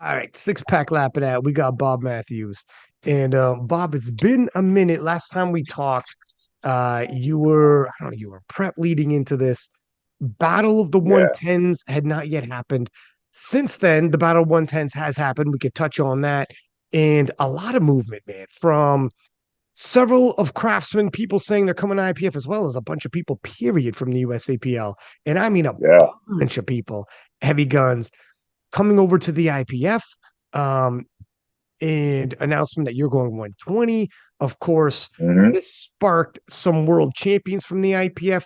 All right, six pack Lapadat. We got Bobb Matthews. And Bob, it's been a minute. Last time we talked, you were, I don't know, you were prep leading into this. Battle of the Yeah, 110s had not yet happened. Since then, the Battle of 110s has happened. We could touch on that. And a lot of movement, man, from several of craftsmen, people saying they're coming to IPF, as well as a bunch of people, period, from the USAPL. And I mean a yeah. bunch of people, heavy guns, coming over to the IPF. Um, and announcement that you're going 120. Of course, hmm this sparked some world champions from the IPF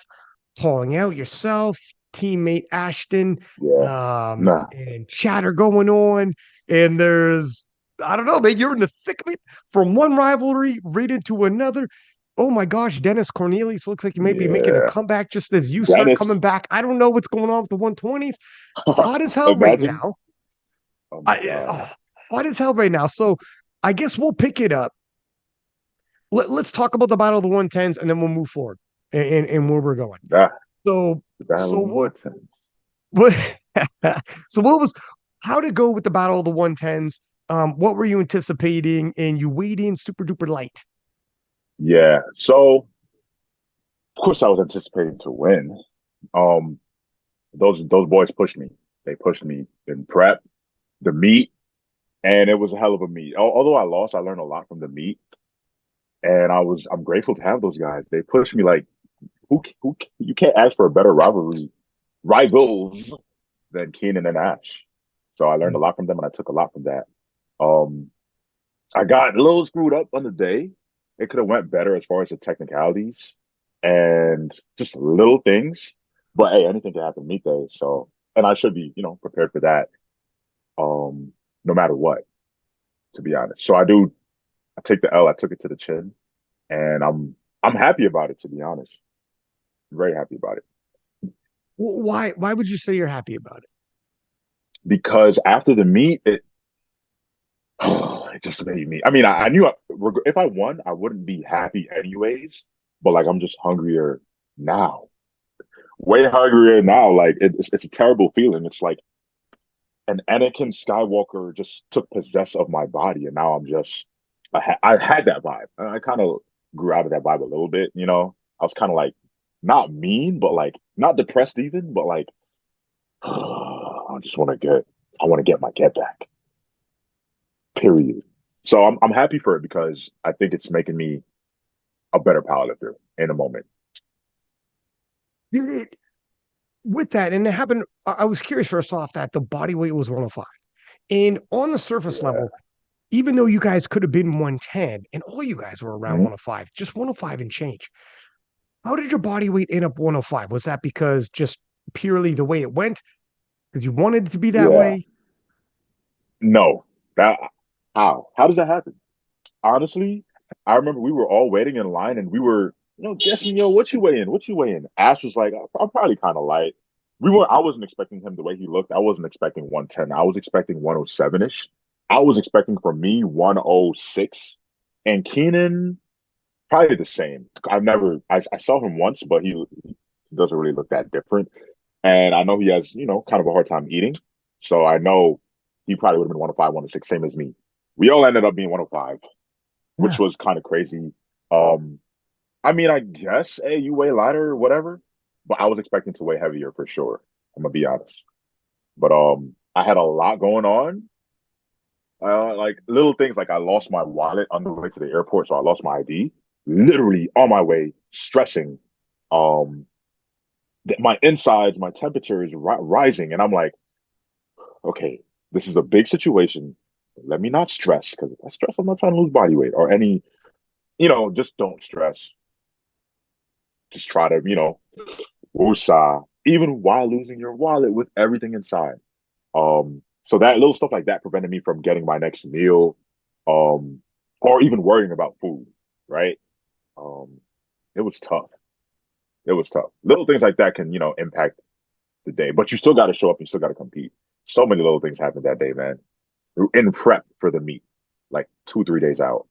calling out yourself, teammate Ashton, Yeah. Nah. and chatter going on. And there's, I don't know, man, you're in the thick of it from one rivalry right into another. Oh my gosh, Dennis Cornelius looks like you might be making a Yeah. comeback just as you start coming Dennis. back. I don't know what's going on with the 120s. Hot as hell right Imagine. now. Oh my I, God. hot as hell right now. So I guess we'll pick it up. Let's talk about the battle of the 110s and then we'll move forward and where we're going. That So, the battle so of the what, 110s. what, so what was, how to go with the battle of the 110s? What were you anticipating? And you weighed in super duper light. Yeah. So of course I was anticipating to win. Um, those boys pushed me. They pushed me in prep, the meet, and it was a hell of a meet. Although I lost, I learned a lot from the meet, and I'm grateful to have those guys. They pushed me like who you can't ask for a better rivalry rivals than Keenan and Ash. So I learned a lot from them, and I took a lot from that. Um, I got a little screwed up on the day. It could have went better as far as the technicalities and just little things. But hey, anything can happen meet day. So, and I should be, prepared for that. No matter what, to be honest. So I take the L. I took it to the chin, and I'm happy about it. To be honest, very happy about it Why would you say you're happy about it? because after the meet, it just made me. I mean, I knew if I won, I wouldn't be happy anyways. But like, I'm just hungrier now, way hungrier now. Like, it's a terrible feeling. It's like an Anakin Skywalker just took possess of my body, and now I'm just. I had that vibe. I kind of grew out of that vibe a little bit. I was kind of like not mean, but like not depressed even, but like I just want to get. I want to get my get back. Period. So I'm happy for it because I think it's making me a better powerlifter in a moment. With that, and it happened, I was curious first off that the body weight was 105. And on the surface Yeah. level, even though you guys could have been 110 and all you guys were around Mhm. 105, just 105 and change. How did your body weight end up 105? Was that because just purely the way it went? Because you wanted it to be that Yeah. way? No. That how does that happen? Honestly, I remember we were all waiting in line and we were, guessing, what you weighing? What you weighing? Ash was like, I'm probably kind of light. I wasn't expecting him the way he looked. I wasn't expecting 110. I was expecting 107-ish. I was expecting from me 106. And Keenan, probably the same. I saw him once, but he doesn't really look that different. And I know he has, kind of a hard time eating. So I know he probably would have been 105, 106, same as me. We all ended up being 105, which Yeah. was kind of crazy. Um, I mean, I guess, hey, you weigh lighter or whatever, but I was expecting to weigh heavier for sure. I'm gonna be honest. But I had a lot going on. Like little things like I lost my wallet on the way to the airport, so I lost my ID. Literally on my way, stressing. Um, my insides, my temperature is rising, and I'm like, okay, this is a big situation. Let me not stress because if I stress, I'm not trying to lose body weight or any, just don't stress. Just try to, woosah, even while losing your wallet with everything inside. So that little stuff like that prevented me from getting my next meal, um, or even worrying about food, right? Um, it was tough. It was tough. Little things like that can, impact the day, but you still got to show up. You still got to compete. So many little things happened that day, man. In prep for the meet, like 2, 3 days out.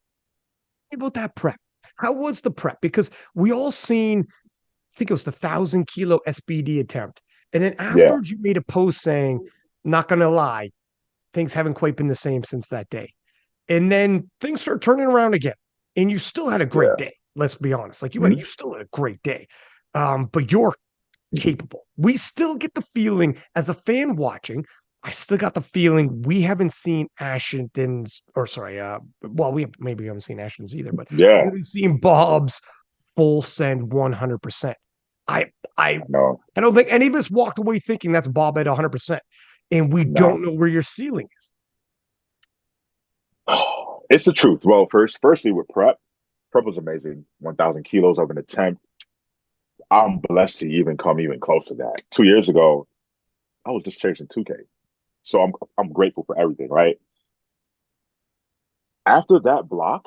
About that prep. How was the prep? Because we all seen, I think it was the 1,000 kilo SBD attempt. And then Yeah. afterwards, you made a post saying, not going to lie, things haven't quite been the same since that day. And then things start turning around again. And you still had a great Yeah. day. Let's be honest. Like Mhm. you still had a great day. But you're capable. We still get the feeling as a fan watching, I still got the feeling we haven't seen Ashton's, or sorry, well, we haven't seen Ashton's either, but we Yeah. haven't seen Bobb's full send 100%. I I No. I don't think any of us walked away thinking that's Bobb at 100%. And we No. don't know where your ceiling is. It's the truth. Well, firstly with prep was amazing. 1,000 kilos of an attempt. I'm blessed to even come even close to that. 2 years ago, I was just chasing 2K. So I'm grateful for everything, right? After that block,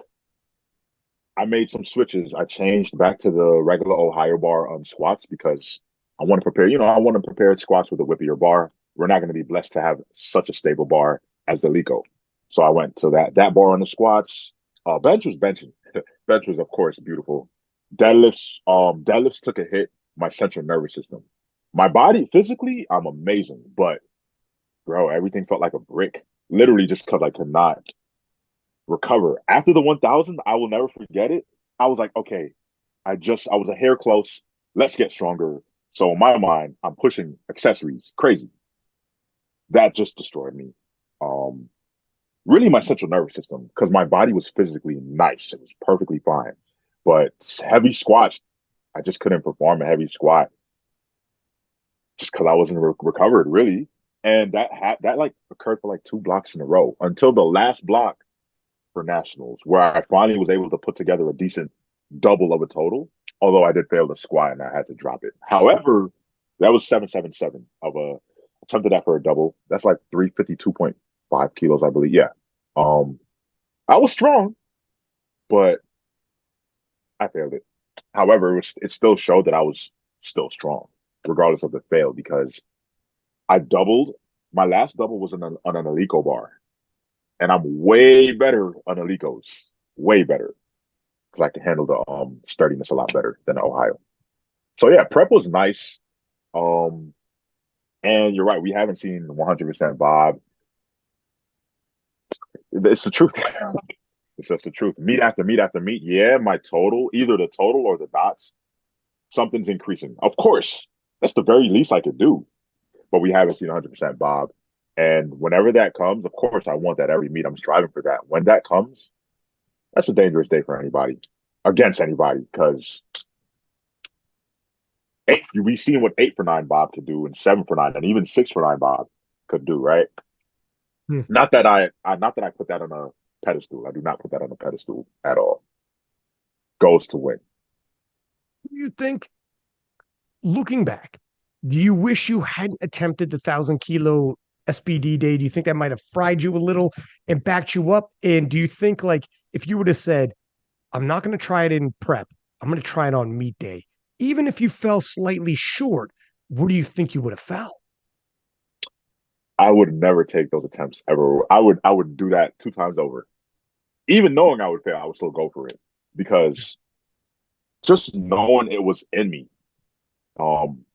I made some switches. I changed back to the regular Ohio bar on squats because I want to prepare, I want to prepare squats with a whippier bar. We're not going to be blessed to have such a stable bar as the Lico. So I went to that bar on the squats. Bench was benching. Bench was, of course, beautiful. Deadlifts took a hit. My central nervous system. My body physically, I'm amazing, but bro, everything felt like a brick. Literally, just because I could not recover. After the 1,000, I will never forget it. I was like, okay, I was a hair close. Let's get stronger. So in my mind, I'm pushing accessories, crazy. That just destroyed me. Um, Really my central nervous system because my body was physically nice. It was perfectly fine. But heavy squats, I just couldn't perform a heavy squat just because I wasn't recovered really. And that like occurred for like 2 blocks in a row until the last block for nationals, where I finally was able to put together a decent double of a total. Although I did fail the squat and I had to drop it. However, that was 777 of a attempted that for a double. That's like 352.5 kilos, I believe. Yeah. Um, I was strong, but I failed it. However, it still showed that I was still strong, regardless of the fail, because I doubled. My last double was on an Alico bar, and I'm way better on Alicos, way better because I can handle the sturdiness a lot better than Ohio. So yeah, prep was nice. Um, and you're right, we haven't seen 100% Bob. It's the truth. It's just the truth. Meet after meet after meet. Yeah, my total, either the total or the dots, something's increasing. Of course, that's the very least I could do. But we haven't seen 100% Bob. And whenever that comes, of course, I want that every meet. I'm striving for that. When that comes, that's a dangerous day for anybody, against anybody, because we've seen what 8 for 9 Bob could do, and 7 for 9, and even 6 for 9 Bob could do, right? Hmm. Not that I put that on a pedestal. I do not put that on a pedestal at all. Goes to win. You think, looking back, do you wish you hadn't attempted the 1,000 kilo SBD day? Do you think that might have fried you a little and backed you up? And do you think, like, if you would have said, I'm not going to try it in prep, I'm going to try it on meet day, even if you fell slightly short, where do you think you would have fell? I would never take those attempts ever. I would do that 2 times over. Even knowing I would fail, I would still go for it because just knowing it was in me.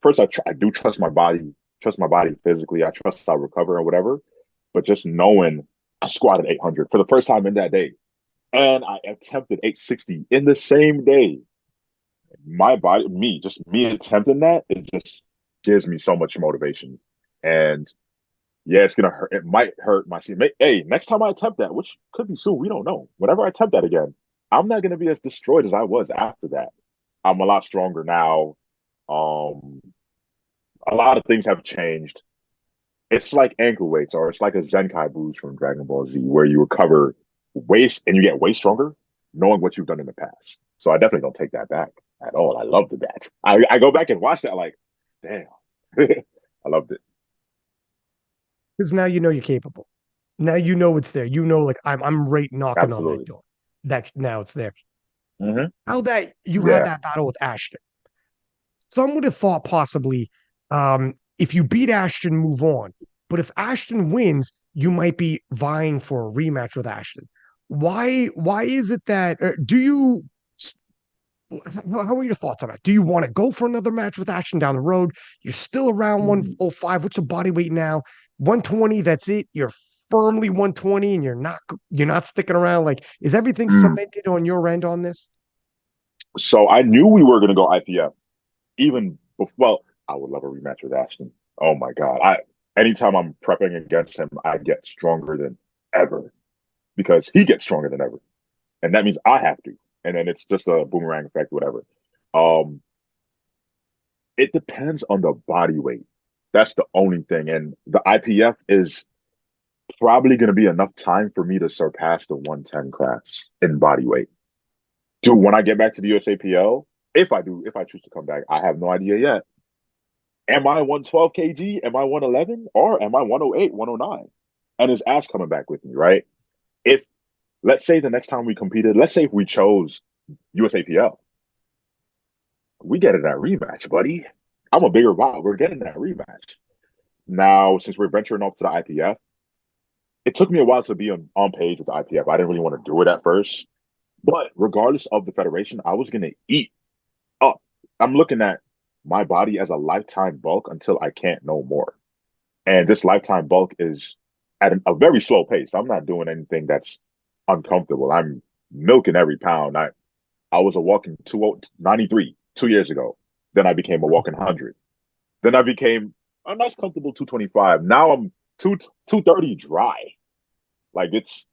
First, I do trust my body physically. I trust I'll recover or whatever. But just knowing I squatted 800 for the first time in that day, and I attempted 860 in the same day. My body, just me attempting that, it just gives me so much motivation. And yeah, it's gonna hurt. It might hurt my seat. Hey, next time I attempt that, which could be soon, we don't know. Whenever I attempt that again, I'm not gonna be as destroyed as I was after that. I'm a lot stronger now. Um, a lot of things have changed. It's like ankle weights, or it's like a Zenkai boost from Dragon Ball Z, where you recover waist and you get way stronger, knowing what you've done in the past. So I definitely don't take that back at all. I loved that. I go back and watch that, like, damn, I loved it. Because now you know you're capable. Now you know it's there. You know, like I'm right knocking on that Absolutely. door. That now it's there. Hmm. How that you had Yeah. that battle with Ashton. Some would have thought possibly if you beat Ashton, move on. But if Ashton wins, you might be vying for a rematch with Ashton. Why is it that do you how are your thoughts on that? Do you want to go for another match with Ashton down the road? You're still around Mm. 105. What's your body weight now? 120, that's it. You're firmly 120 and you're not sticking around? Like, is everything Mm. cemented on your end on this? So I knew we were going to go IPF. Even well, I would love a rematch with Ashton. Oh my God. Anytime I'm prepping against him, I get stronger than ever because he gets stronger than ever. And that means I have to. And then it's just a boomerang effect, whatever. Um, it depends on the body weight. That's the only thing. And the IPF is probably going to be enough time for me to surpass the 110 class in body weight. Dude, when I get back to the USAPL, if I choose to come back, I have no idea yet. Am I 112 kg? Am I 111? Or am I 108, 109? And is Ash coming back with me, right? If, let's say the next time we competed, let's say if we chose USAPL, we get in that rematch, buddy. I'm a bigger bot. We're getting that rematch. Now, since we're venturing off to the IPF, it took me a while to be on page with the IPF. I didn't really want to do it at first. But regardless of the federation, I was going to eat up. I'm looking at my body as a lifetime bulk until I can't no more. And this lifetime bulk is at a very slow pace. I'm not doing anything that's uncomfortable. I'm milking every pound. I was a walking 293 2 years ago. Then I became a walking 100. Then I became a nice comfortable 225. Now I'm 230 dry. Like it's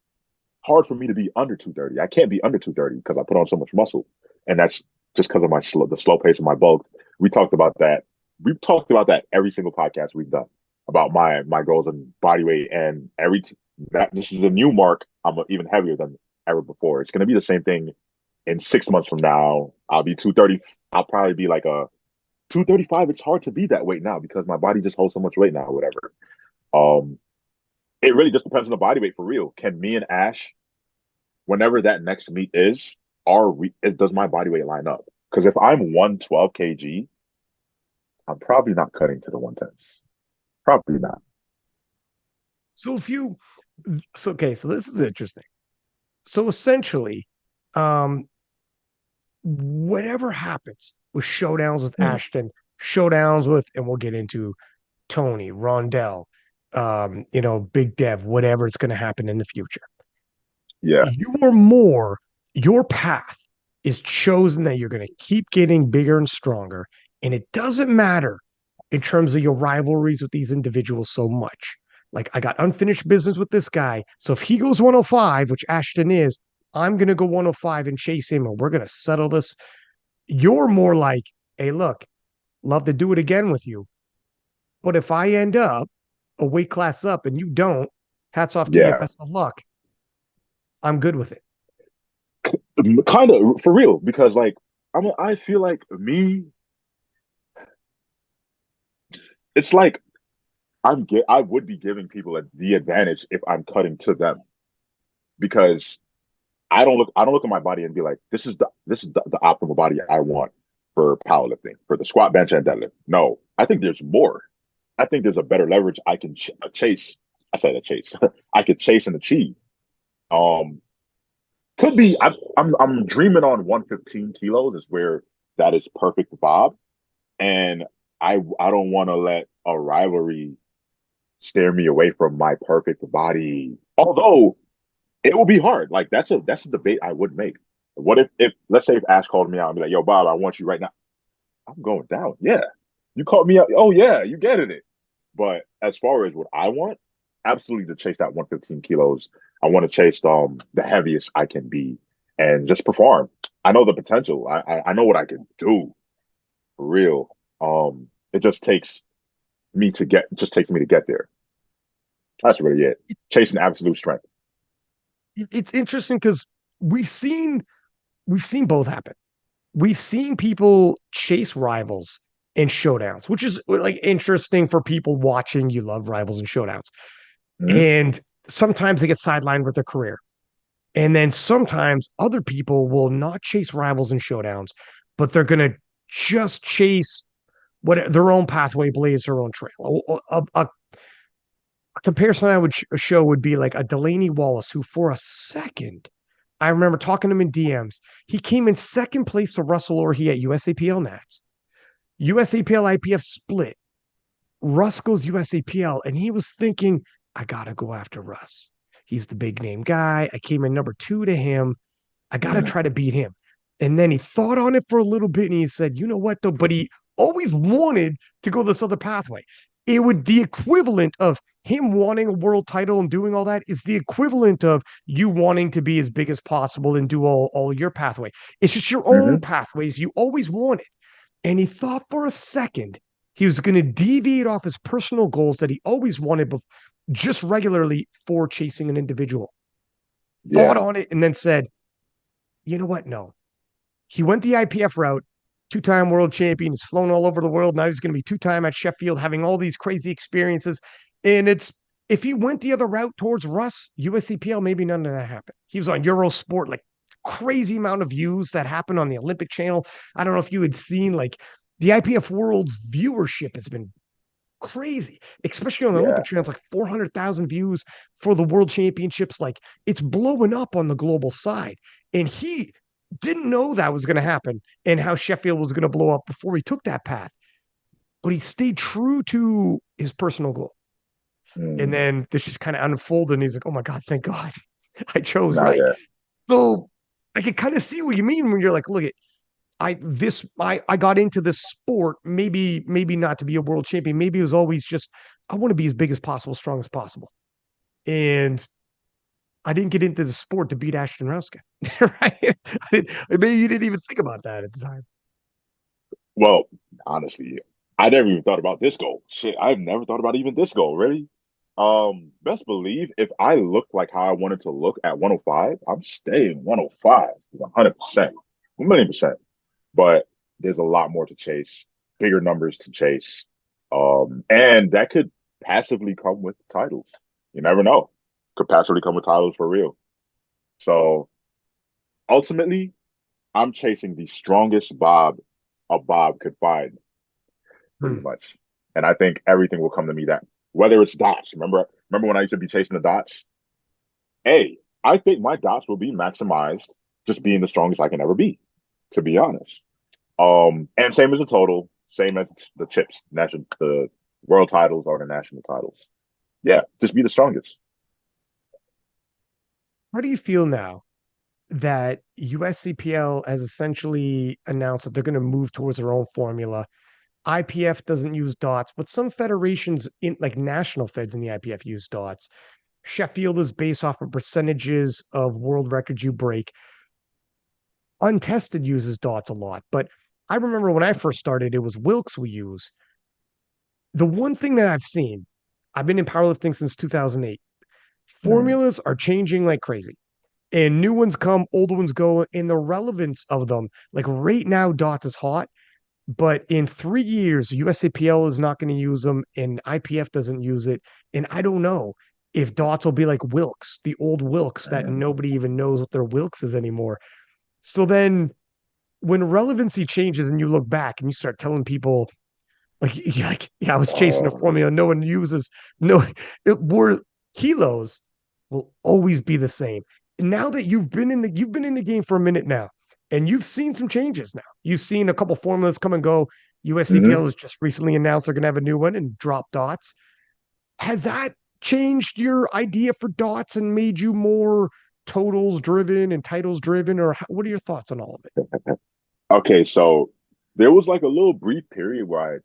hard for me to be under 230. I can't be under 230 because I put on so much muscle. And that's just because of the slow pace of my bulk. We talked about that. We've talked about that every single podcast we've done about my goals and body weight. And that this is a new mark. I'm even heavier than ever before. It's going to be the same thing in 6 months from now. I'll be 230. I'll probably be like a 235. It's hard to be that weight now because my body just holds so much weight now, or whatever. Um, it really just depends on the body weight for real. Can me and Ash, whenever that next meet is, does my body weight line up? Because if I'm 112 kg, I'm probably not cutting to the 110s. Probably not. So if you, so okay, so this is interesting. So essentially, um, whatever happens with showdowns with Mm, Ashton, showdowns with, and we'll get into Tony, Rondell, Big Dev, whatever is going to happen in the future. yeah, Your path is chosen that you're going to keep getting bigger and stronger. And it doesn't matter in terms of your rivalries with these individuals so much. Like, I got unfinished business with this guy. So if he goes 105, which Ashton is, I'm going to go 105 and chase him, and we're going to settle this. You're more like, hey, look, love to do it again with you. But if I end up a weight class up and you don't, hats off to you. yeah. Best of luck. I'm good with it. Kind of for real because like I feel like it's like I would be giving people the advantage if I'm cutting to them because I don't look at my body and be like this is the optimal body I want for powerlifting for the squat, bench, and deadlift. No, I think there's more. I think there's a better leverage I can chase. I said a chase. I could chase and achieve. Um, could be. I'm dreaming on 115 kilos is where that is perfect, Bob. And I don't want to let a rivalry steer me away from my perfect body. Although it will be hard. Like that's a debate I would make. What if let's say if Ash called me out and be like, "Yo, Bob, I want you right now." I'm going down. Yeah, you called me out. Oh yeah, you getting it. But as far as what I want, absolutely to chase that 115 kilos. I want to chase the heaviest I can be and just perform. I know the potential. I know what I can do for real. It just takes me to get there. That's really it. Chasing absolute strength. It's interesting because we've seen we've seen both happen. We've seen people chase rivals in showdowns, which is like interesting for people watching. You love rivals and showdowns. Mhm. And sometimes they get sidelined with their career. And then sometimes other people will not chase rivals and showdowns, but they're going to just chase what their own pathway, blaze their own trail. A comparison I would show would be like a Delaney Wallace, who for a second, I remember talking to him in DMs. He came in second place to Russell Orhe at USAPL Nats. USAPL IPF split. Russ goes USAPL, and he was thinking I gotta go after Russ. He's the big name guy. I came in number two to him. I gotta Mm-hmm. try to beat him. And then he thought on it for a little bit and he said, you know what though? But he always wanted to go this other pathway. It would the equivalent of him wanting a world title and doing all that is the equivalent of you wanting to be as big as possible and do all your pathway. It's just your own Mm-hmm. pathways you always wanted. And he thought for a second he was going to deviate off his personal goals that he always wanted just regularly for chasing an individual. Thought Yeah. on it and then said, you know what? No. He went the IPF route, two-time world champion. He's flown all over the world. Now he's going to be two-time at Sheffield, having all these crazy experiences. And it's if he went the other route towards Russ, USCPL, maybe none of that happened. He was on Eurosport, like crazy amount of views that happened on the Olympic channel. I don't know if you had seen like the IPF World's viewership has been crazy, especially on the Yeah. Olympic channel. It's like 400,000 views for the World Championships. Like it's blowing up on the global side. And he didn't know that was going to happen and how Sheffield was going to blow up before he took that path. But he stayed true to his personal goal. And Mm. then this just kind of unfolded. And he's like, oh my God, thank God I chose Nah, right. yeah. So I can kind of see what you mean when you're like, look at I got into this sport, maybe not to be a world champion. Maybe it was always just I want to be as big as possible, strong as possible. And I didn't get into the sport to beat Ashton Rouska. Right? Maybe you didn't even think about that at the time. Well, honestly, I never even thought about this goal. Shit, I've never thought about even this goal, really. Best believe if I looked like how I wanted to look at 105, I'm staying 105, 100%, 1,000,000%. But there's a lot more to chase, bigger numbers to chase. And that could passively come with titles. You never know. Could passively come with titles for real. So ultimately, I'm chasing the strongest Bob a Bob could find, pretty Hmm. much. And I think everything will come to me that whether it's dots. Remember when I used to be chasing the dots? Hey, I think my dots will be maximized just being the strongest I can ever be, to be honest. And same as the total, same as the chips, national the world titles or the national titles. Yeah, just be the strongest. How do you feel now that USCPL has essentially announced that they're going to move towards their own formula? IPF doesn't use dots, but some federations in like national feds in the IPF use dots. Sheffield is based off of percentages of world records you break. Untested uses dots a lot, but I remember when I first started, it was Wilks we use. The one thing that I've seen, I've been in powerlifting since 2008. Mm, Formulas are changing like crazy, and new ones come, old ones go, and the relevance of them, like right now, dots is hot, but in 3 years, USAPL is not going to use them, and IPF doesn't use it. And I don't know if dots will be like Wilks, the old Wilks that mm. nobody even knows what their Wilks is anymore. So then when relevancy changes and you look back and you start telling people yeah, I was chasing a Oh, formula no one uses, no, it were kilos will always be the same. And now that you've been in the game for a minute now, and you've seen some changes now. You've seen a couple formulas come and go. mm-hmm. USCPL has just recently announced they're going to have a new one and drop dots. Has that changed your idea for dots and made you more totals driven and titles driven, or what are your thoughts on all of it? Okay, so there was like a little brief period where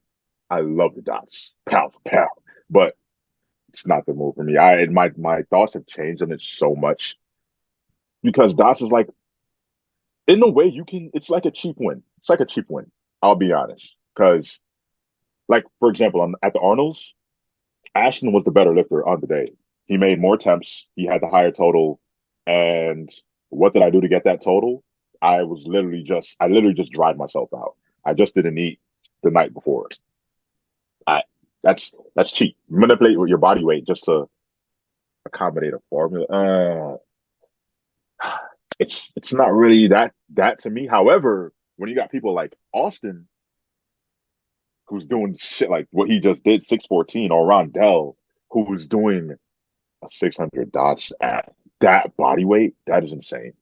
I love the dots, pound for pound, but it's not the move for me. I my thoughts have changed on it so much because dots is like in a way you can. It's like a cheap win. It's like a cheap win. I'll be honest, because like for example, at the Arnold's, Ashton was the better lifter on the day. He made more attempts. He had the higher total. And what did I do to get that total? I literally just dried myself out. I just didn't eat the night before. I, that's cheap. Manipulate your body weight just to accommodate a formula. It's not really that to me. However, when you got people like Austin who's doing shit like what he just did, 614, or Rondell, who's doing a 600 dots at that body weight, that is insane.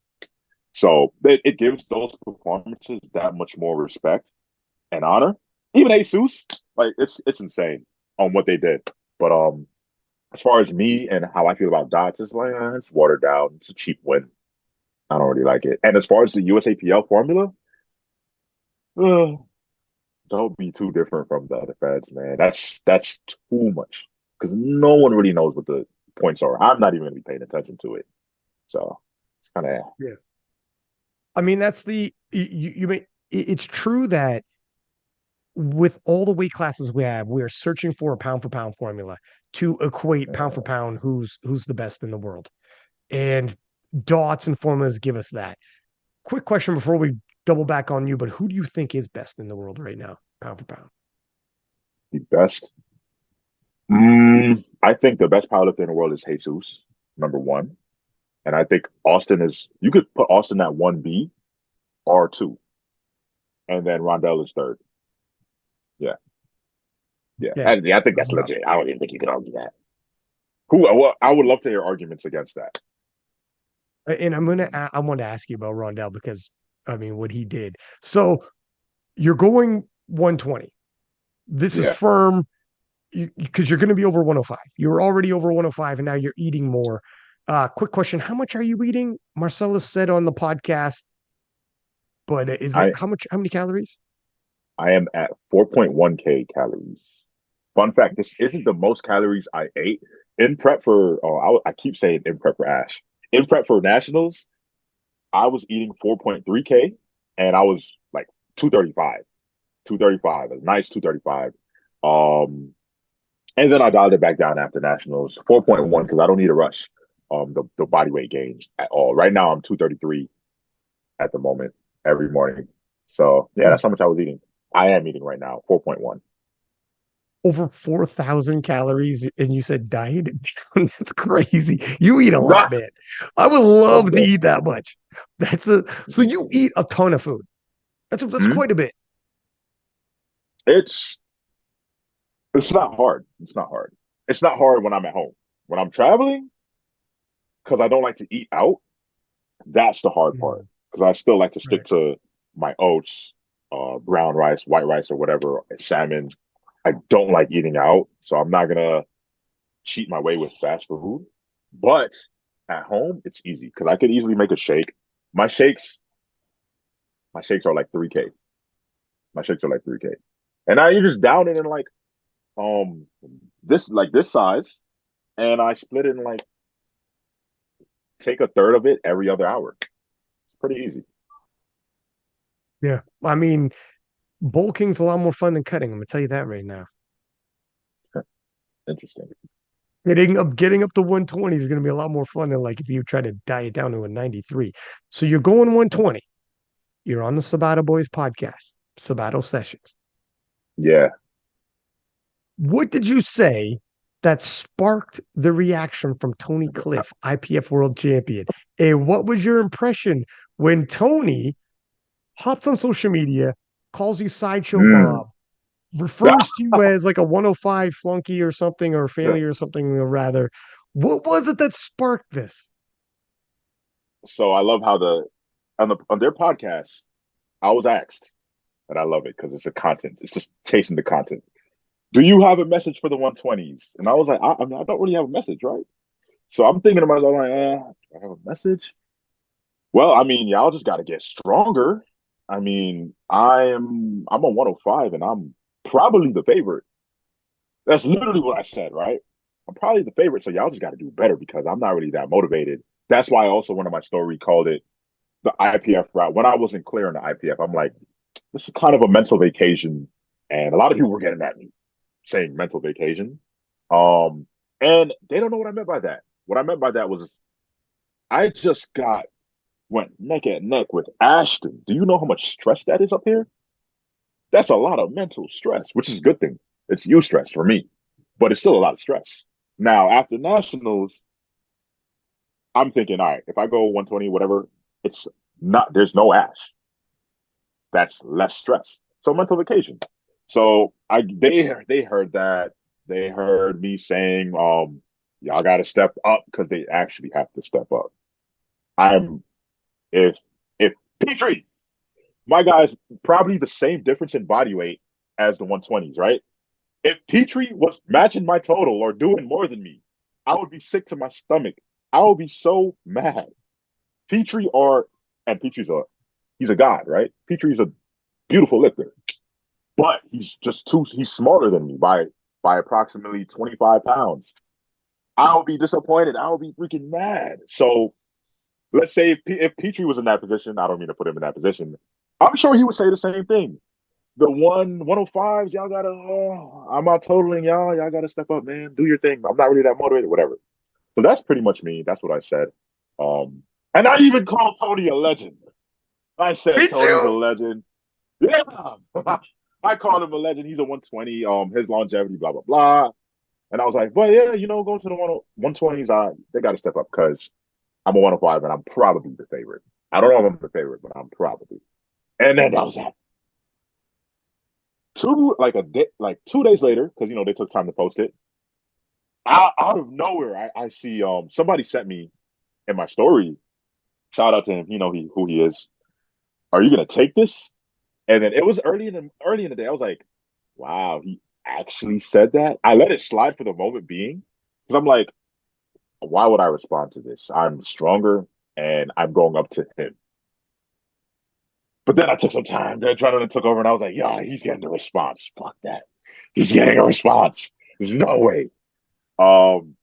So it gives those performances that much more respect and honor. Even Jesus, like it's insane on what they did. But as far as me and how I feel about dots, it's like it's watered down. It's a cheap win. I don't really like it. And as far as the USAPL formula, uh, don't be too different from the other feds, man. That's too much because no one really knows what the points are. I'm not even going to be paying attention to it. So it's kind of Yeah. I mean, that's the you may it's true that with all the weight classes we have, we are searching for a pound for pound formula to equate pound for pound who's the best in the world. And dots and formulas give us that. Quick question before we double back on you, but who do you think is best in the world right now, pound for pound? the best. I think the best powerlifter in the world is Jesus, number one. And I think Austin is, you could put Austin at 1B or two, and then Rondell is third. Yeah. Yeah. Yeah. And yeah, I think that's legit. I don't even think you can argue that. Who, well, I would love to hear arguments against that. And I want to ask you about Rondell because I mean what he did. So you're going 120. This is Yeah. firm because you're going to be over 105. You're already over 105 and now you're eating more. Quick question. How much are you eating? Marcellus said on the podcast, but is it I how many calories? I am at 4.1K calories. Fun fact, this isn't the most calories I ate in prep for, oh, I keep saying in prep for Ash. In prep for nationals, I was eating 4.3K and I was like 235, 235, a nice 235. And then I dialed it back down after nationals, 4.1, because I don't need a rush the body weight gains at all. Right now, I'm 233 at the moment every morning. So, yeah, that's how much I was eating. I am eating right now, 4.1. Over 4,000 calories and you said diet it down. That's crazy. You eat a lot, man. I would love to eat that much. So you eat a ton of food. That's Mhm. quite a bit. It's it's not hard. It's not hard. It's not hard when I'm at home. When I'm traveling, because I don't like to eat out, that's the hard part. Mm, Because I still like to stick right. to my oats, brown rice, white rice, or whatever, salmon. I don't like eating out, so I'm not gonna cheat my way with fast food. But at home, it's easy because I could easily make a shake. My shakes, my shakes are like 3K. My shakes are like 3K. And now you just down it in like um this size, and I split it in like take a third of it every other hour. It's pretty easy. Yeah. I mean, bulking's a lot more fun than cutting. I'm gonna tell you that right now. Interesting. Getting up to 120 is gonna be a lot more fun than like if you try to diet down to a 93. So you're going 120. You're on the Sabato Boys podcast, Sabato Sessions. Yeah. What did you say that sparked the reaction from Tony Cliffe, IPF world champion? And what was your impression when Tony hops on social media, calls you Sideshow Mm. Bob, refers to you as like a 105 flunky or something, or failure or something, or rather? What was it that sparked this? So I love how on their podcast, I was asked, and I love it because it's a content. It's just chasing the content. Do you have a message for the 120s? And I was like, I mean, I don't really have a message, right? So I'm thinking to myself, like, do I have a message? Well, I mean, y'all just got to get stronger. I mean, I'm a 105 and I'm probably the favorite. That's literally what I said, right? I'm probably the favorite, so y'all just got to do better because I'm not really that motivated. That's why also one of my story called it the IPF route. When I wasn't clear on the IPF, I'm like, this is kind of a mental vacation, and a lot of people were getting at me saying mental vacation. Um, and they don't know what I meant by that. What I meant by that was I just went neck and neck with Ashton. Do you know how much stress that is up here? That's a lot of mental stress, which is a good thing. It's you stress for me, but it's still a lot of stress. Now, after nationals, I'm thinking, all right, if I go 120, whatever, it's not, there's no Ash. That's less stress. So mental vacation. So they heard that. They heard me saying, y'all gotta step up because they actually have to step up. I'm if if Petrie, my guy's probably the same difference in body weight as the 120s, right? If Petrie was matching my total or doing more than me, I would be sick to my stomach. I would be so mad. Petrie are, and he's a god, right? Petrie's a beautiful lifter, but he's smaller than me by approximately 25 pounds. I'll be disappointed. I'll be freaking mad. So let's say if Petrie was in that position, I don't mean to put him in that position. I'm sure he would say the same thing. The 105s, y'all gotta. I'm out totaling y'all. Y'all gotta step up, man. Do your thing. I'm not really that motivated. Whatever. So that's pretty much me. That's what I said. Um, and I even called Tony a legend. I said Me Tony's a too. legend. Yeah, I called him a legend. He's a 120. His longevity, blah blah blah. And I was like, but yeah, going to the 120s, they got to step up because I'm a 105 and I'm probably the favorite. I don't know if I'm the favorite, but I'm probably. And then that was that. Like 2 days later, because they took time to post it. Out of nowhere, I see somebody sent me in my story. Shout out to him. Who he is. Are you gonna take this? And then it was early in the day. I was like, wow, he actually said that. I let it slide for the moment being because I'm like, why would I respond to this? I'm stronger and I'm going up to him. But then I took some time. The adrenaline took over, and I was like, yeah, he's getting a response. Fuck that. He's getting a response. There's no way. Um,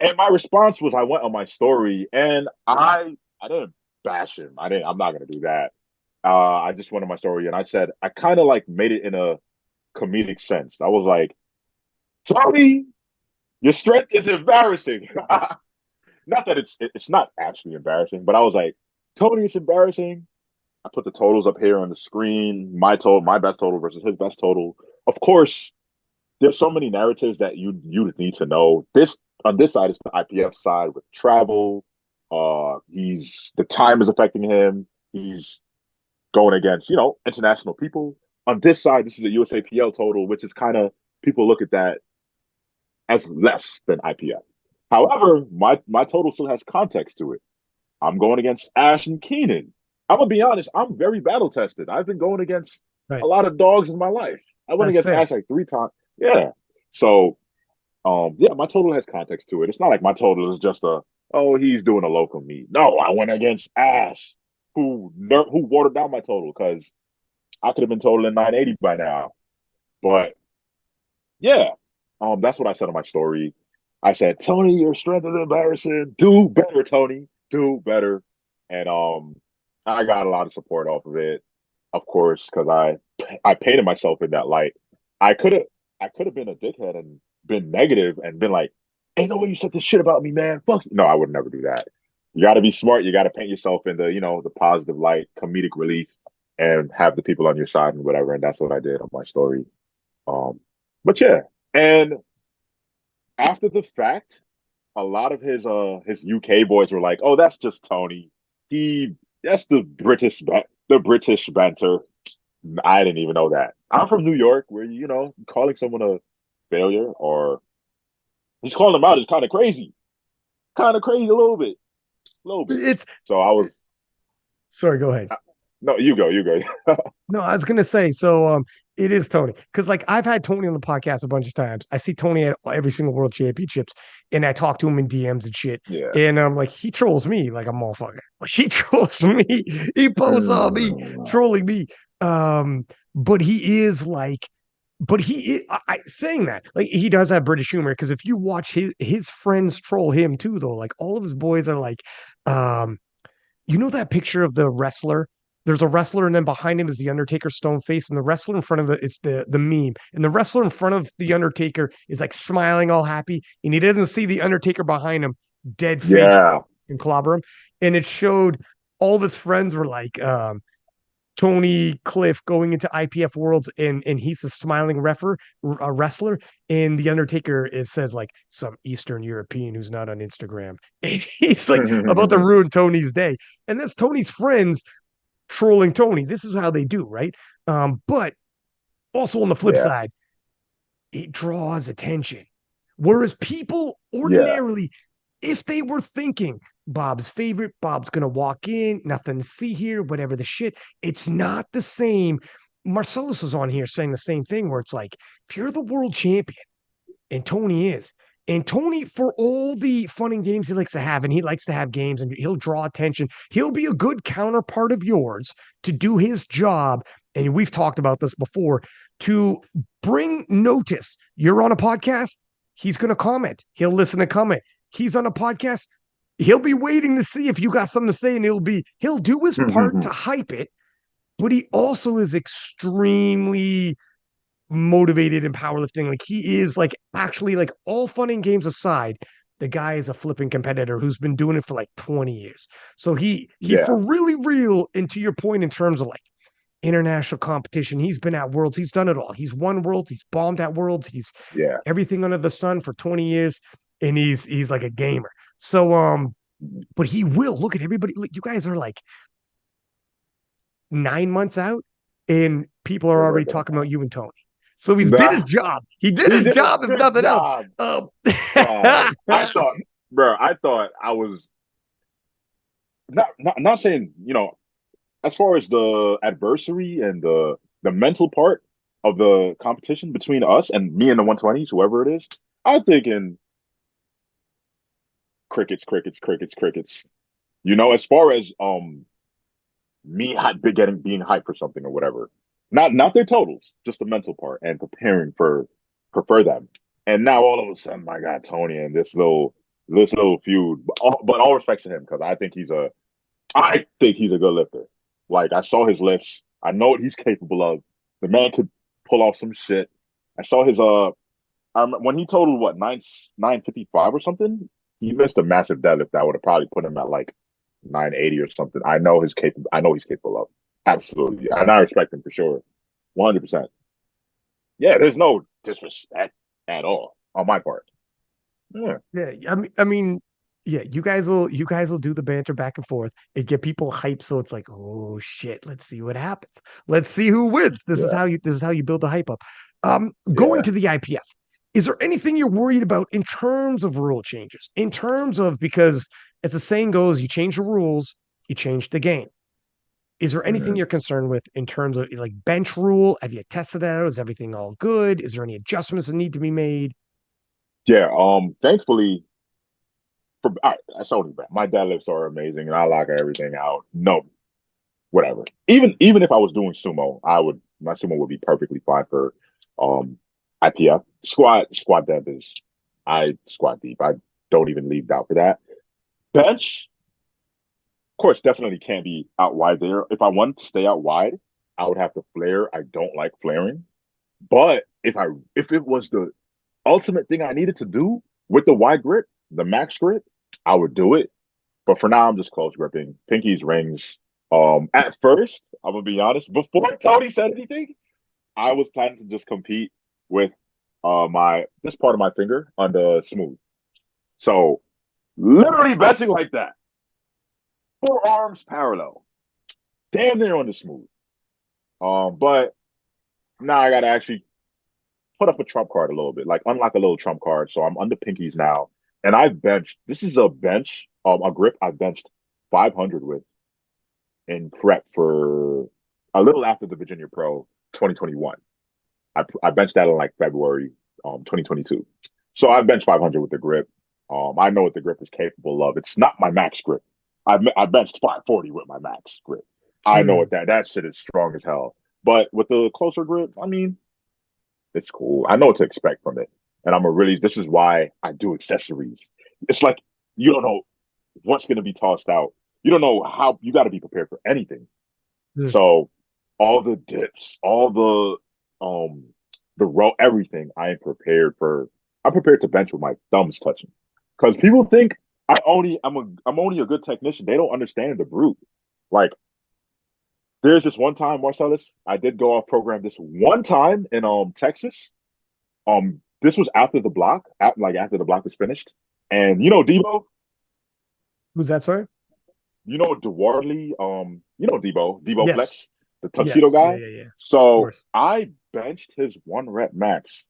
and my response was I went on my story and I didn't bash him. I'm not gonna do that. I just went on my story and I said I kind of like made it in a comedic sense. I was like, Tony, your strength is embarrassing. Not that it's not actually embarrassing, but I was like, Tony, it's embarrassing. I put the totals up here on the screen. My best total versus his best total. Of course, there's so many narratives that you need to know. This on this side is the IPF side with travel. He's the time is affecting him. He's going against international people. On this side, this is a USAPL total, which is kind of people look at that as less than IPF. However, my total still has context to it. I'm going against Ashton Keenan. I'm gonna be honest. I'm very battle tested. I've been going against a Right. lot of dogs in my life. I went That's against fair. Ash like 3 times. Yeah. So, yeah, my total has context to it. It's not like my total is just he's doing a local meet. No, I went against Ash, who watered down my total because I could have been totaling 980 by now. But yeah, that's what I said on my story. I said, Tony, your strength is embarrassing. Do better, Tony. Do better. And I got a lot of support off of it, of course, because I painted myself in that light. I could have I could have been a dickhead and been negative and been like, "Ain't no way you said this shit about me, man. Fuck you." No, I would never do that. You got to be smart. You got to paint yourself in the positive light, comedic relief, and have the people on your side and whatever. And that's what I did on my story. But yeah, and after the fact, a lot of his UK boys were like, "Oh, that's just Tony. He that's the British banter." I didn't even know that. I'm from New York, where calling someone a failure or just calling them out is kind of crazy a little bit. It's So I was sorry, go ahead. no, you go. No, I was gonna say, so it is Tony. Because like I've had Tony on the podcast a bunch of times. I see Tony at every single world championships and I talk to him in DMs and shit. Yeah. And like he trolls me like a motherfucker. Like, he trolls me. He posts on me, Mm, trolling me. Um, but he is like, but saying that, like he does have British humor, because if you watch his friends troll him too, though, like all of his boys are like, um, you know that picture of the wrestler? There's a wrestler, and then behind him is the Undertaker stone face, and the wrestler in front of it is the meme. And the wrestler in front of the Undertaker is like smiling, all happy, and he doesn't see the Undertaker behind him, dead face, yeah. and clobber him. And it showed all of his friends were like, Tony Cliffe going into IPF Worlds, and he's a smiling a wrestler, and the Undertaker says like some Eastern European who's not on Instagram, and he's like about to ruin Tony's day, and that's Tony's friends trolling Tony. This is how they do, right? But also on the flip Yeah. side, it draws attention. Whereas people Yeah. ordinarily, if they were thinking Bobb's favorite, Bobb's gonna walk in, nothing to see here, whatever the shit, it's not the same. Marcellus was on here saying the same thing, where it's like, if you're the world champion, and Tony is, And Tony, for all the fun and games he likes to have, and he likes to have games and he'll draw attention, he'll be a good counterpart of yours to do his job. And we've talked about this before to bring notice. You're on a podcast, he's going to comment, he'll listen and comment. He's on a podcast, he'll be waiting to see if you got something to say, and he'll do his part to hype it, but he also is extremely motivated in powerlifting. Like he is like actually like all fun and games aside, the guy is a flipping competitor who's been doing it for like 20 years. So he Yeah, for really real, and to your point in terms of like international competition, he's been at worlds, he's done it all. He's won worlds, he's bombed at worlds, he's yeah. everything under the sun for 20 years, and he's like a gamer. So but he will look at everybody. Look, you guys are like 9 months out, and people are We're already working talking on about you and Tony. So he's did his that. job. He did He his did a job, if good nothing else. job. I thought, bro, I thought I was not saying, as far as the adversary and the mental part of the competition between us and me and the 120s, whoever it is, I'm thinking crickets, crickets, crickets, crickets. As far as me being hyped for something or whatever. Not their totals, just the mental part and preparing for them. And now all of a sudden, my God, Tony and this little feud. But all respects to him because I think he's a good lifter. Like I saw his lifts, I know what he's capable of. The man could pull off some shit. I saw his when he totaled what 955 or something. He missed a massive deadlift that would have probably put him at like 980 or something. I know he's capable of. Absolutely. And I respect him for sure. 100%. Yeah, there's no disrespect at all on my part. Yeah. Yeah, I mean, yeah, you guys will do the banter back and forth and get people hyped. So it's like, oh shit, let's see what happens. Let's see who wins. Yeah. This is how you build the hype up. Going Yeah. to the IPF, is there anything you're worried about in terms of rule changes? In terms of, because as the saying goes, you change the rules, you change the game. Is there anything Mhm. you're concerned with in terms of like bench rule? Have you tested that out? Is everything all good? Is there any adjustments that need to be made? Yeah. Thankfully, that's only bad. My deadlifts are amazing and I lock everything out. No, whatever. Even if I was doing sumo, my sumo would be perfectly fine for um IPF. Squat depth is I squat deep. I don't even leave doubt for that. Bench, of course, definitely can't be out wide there. If I wanted to stay out wide, I would have to flare. I don't like flaring. But if it was the ultimate thing I needed to do with the wide grip, the max grip, I would do it. But for now, I'm just close gripping. Pinkies, rings. At first, I'm gonna be honest. Before Tony said anything, I was planning to just compete with my this part of my finger on the smooth. So literally benching like that, forearms parallel, damn near on the smooth. But now I gotta actually put up a trump card a little bit, like unlock a little trump card. So I'm under pinkies now, and I've benched. This is a bench, a grip I benched 500 with in prep for a little after the Virginia Pro 2021. I benched that in like February 2022. So I benched 500 with the grip. I know what the grip is capable of. It's not my max grip. I benched 540 with my max grip. I know Hmm. what that shit is strong as hell. But with the closer grip, I mean, it's cool. I know what to expect from it. And this is why I do accessories. It's like you don't know what's going to be tossed out. You don't know how you got to be prepared for anything. Hmm. So all the dips, all the row, everything I am prepared for. I'm prepared to bench with my thumbs touching. Because people think I'm only a good technician. They don't understand the brute. Like there's this one time, Marcellus, I did go off program this one time in Texas. This was after the block, after the block was finished. And Debo, Who's that? Sorry. Dewardley, Debo Yes. Flex, the tuxedo Yes. Yeah. guy. Yeah. Yeah. Of So course. I benched his 1 rep max.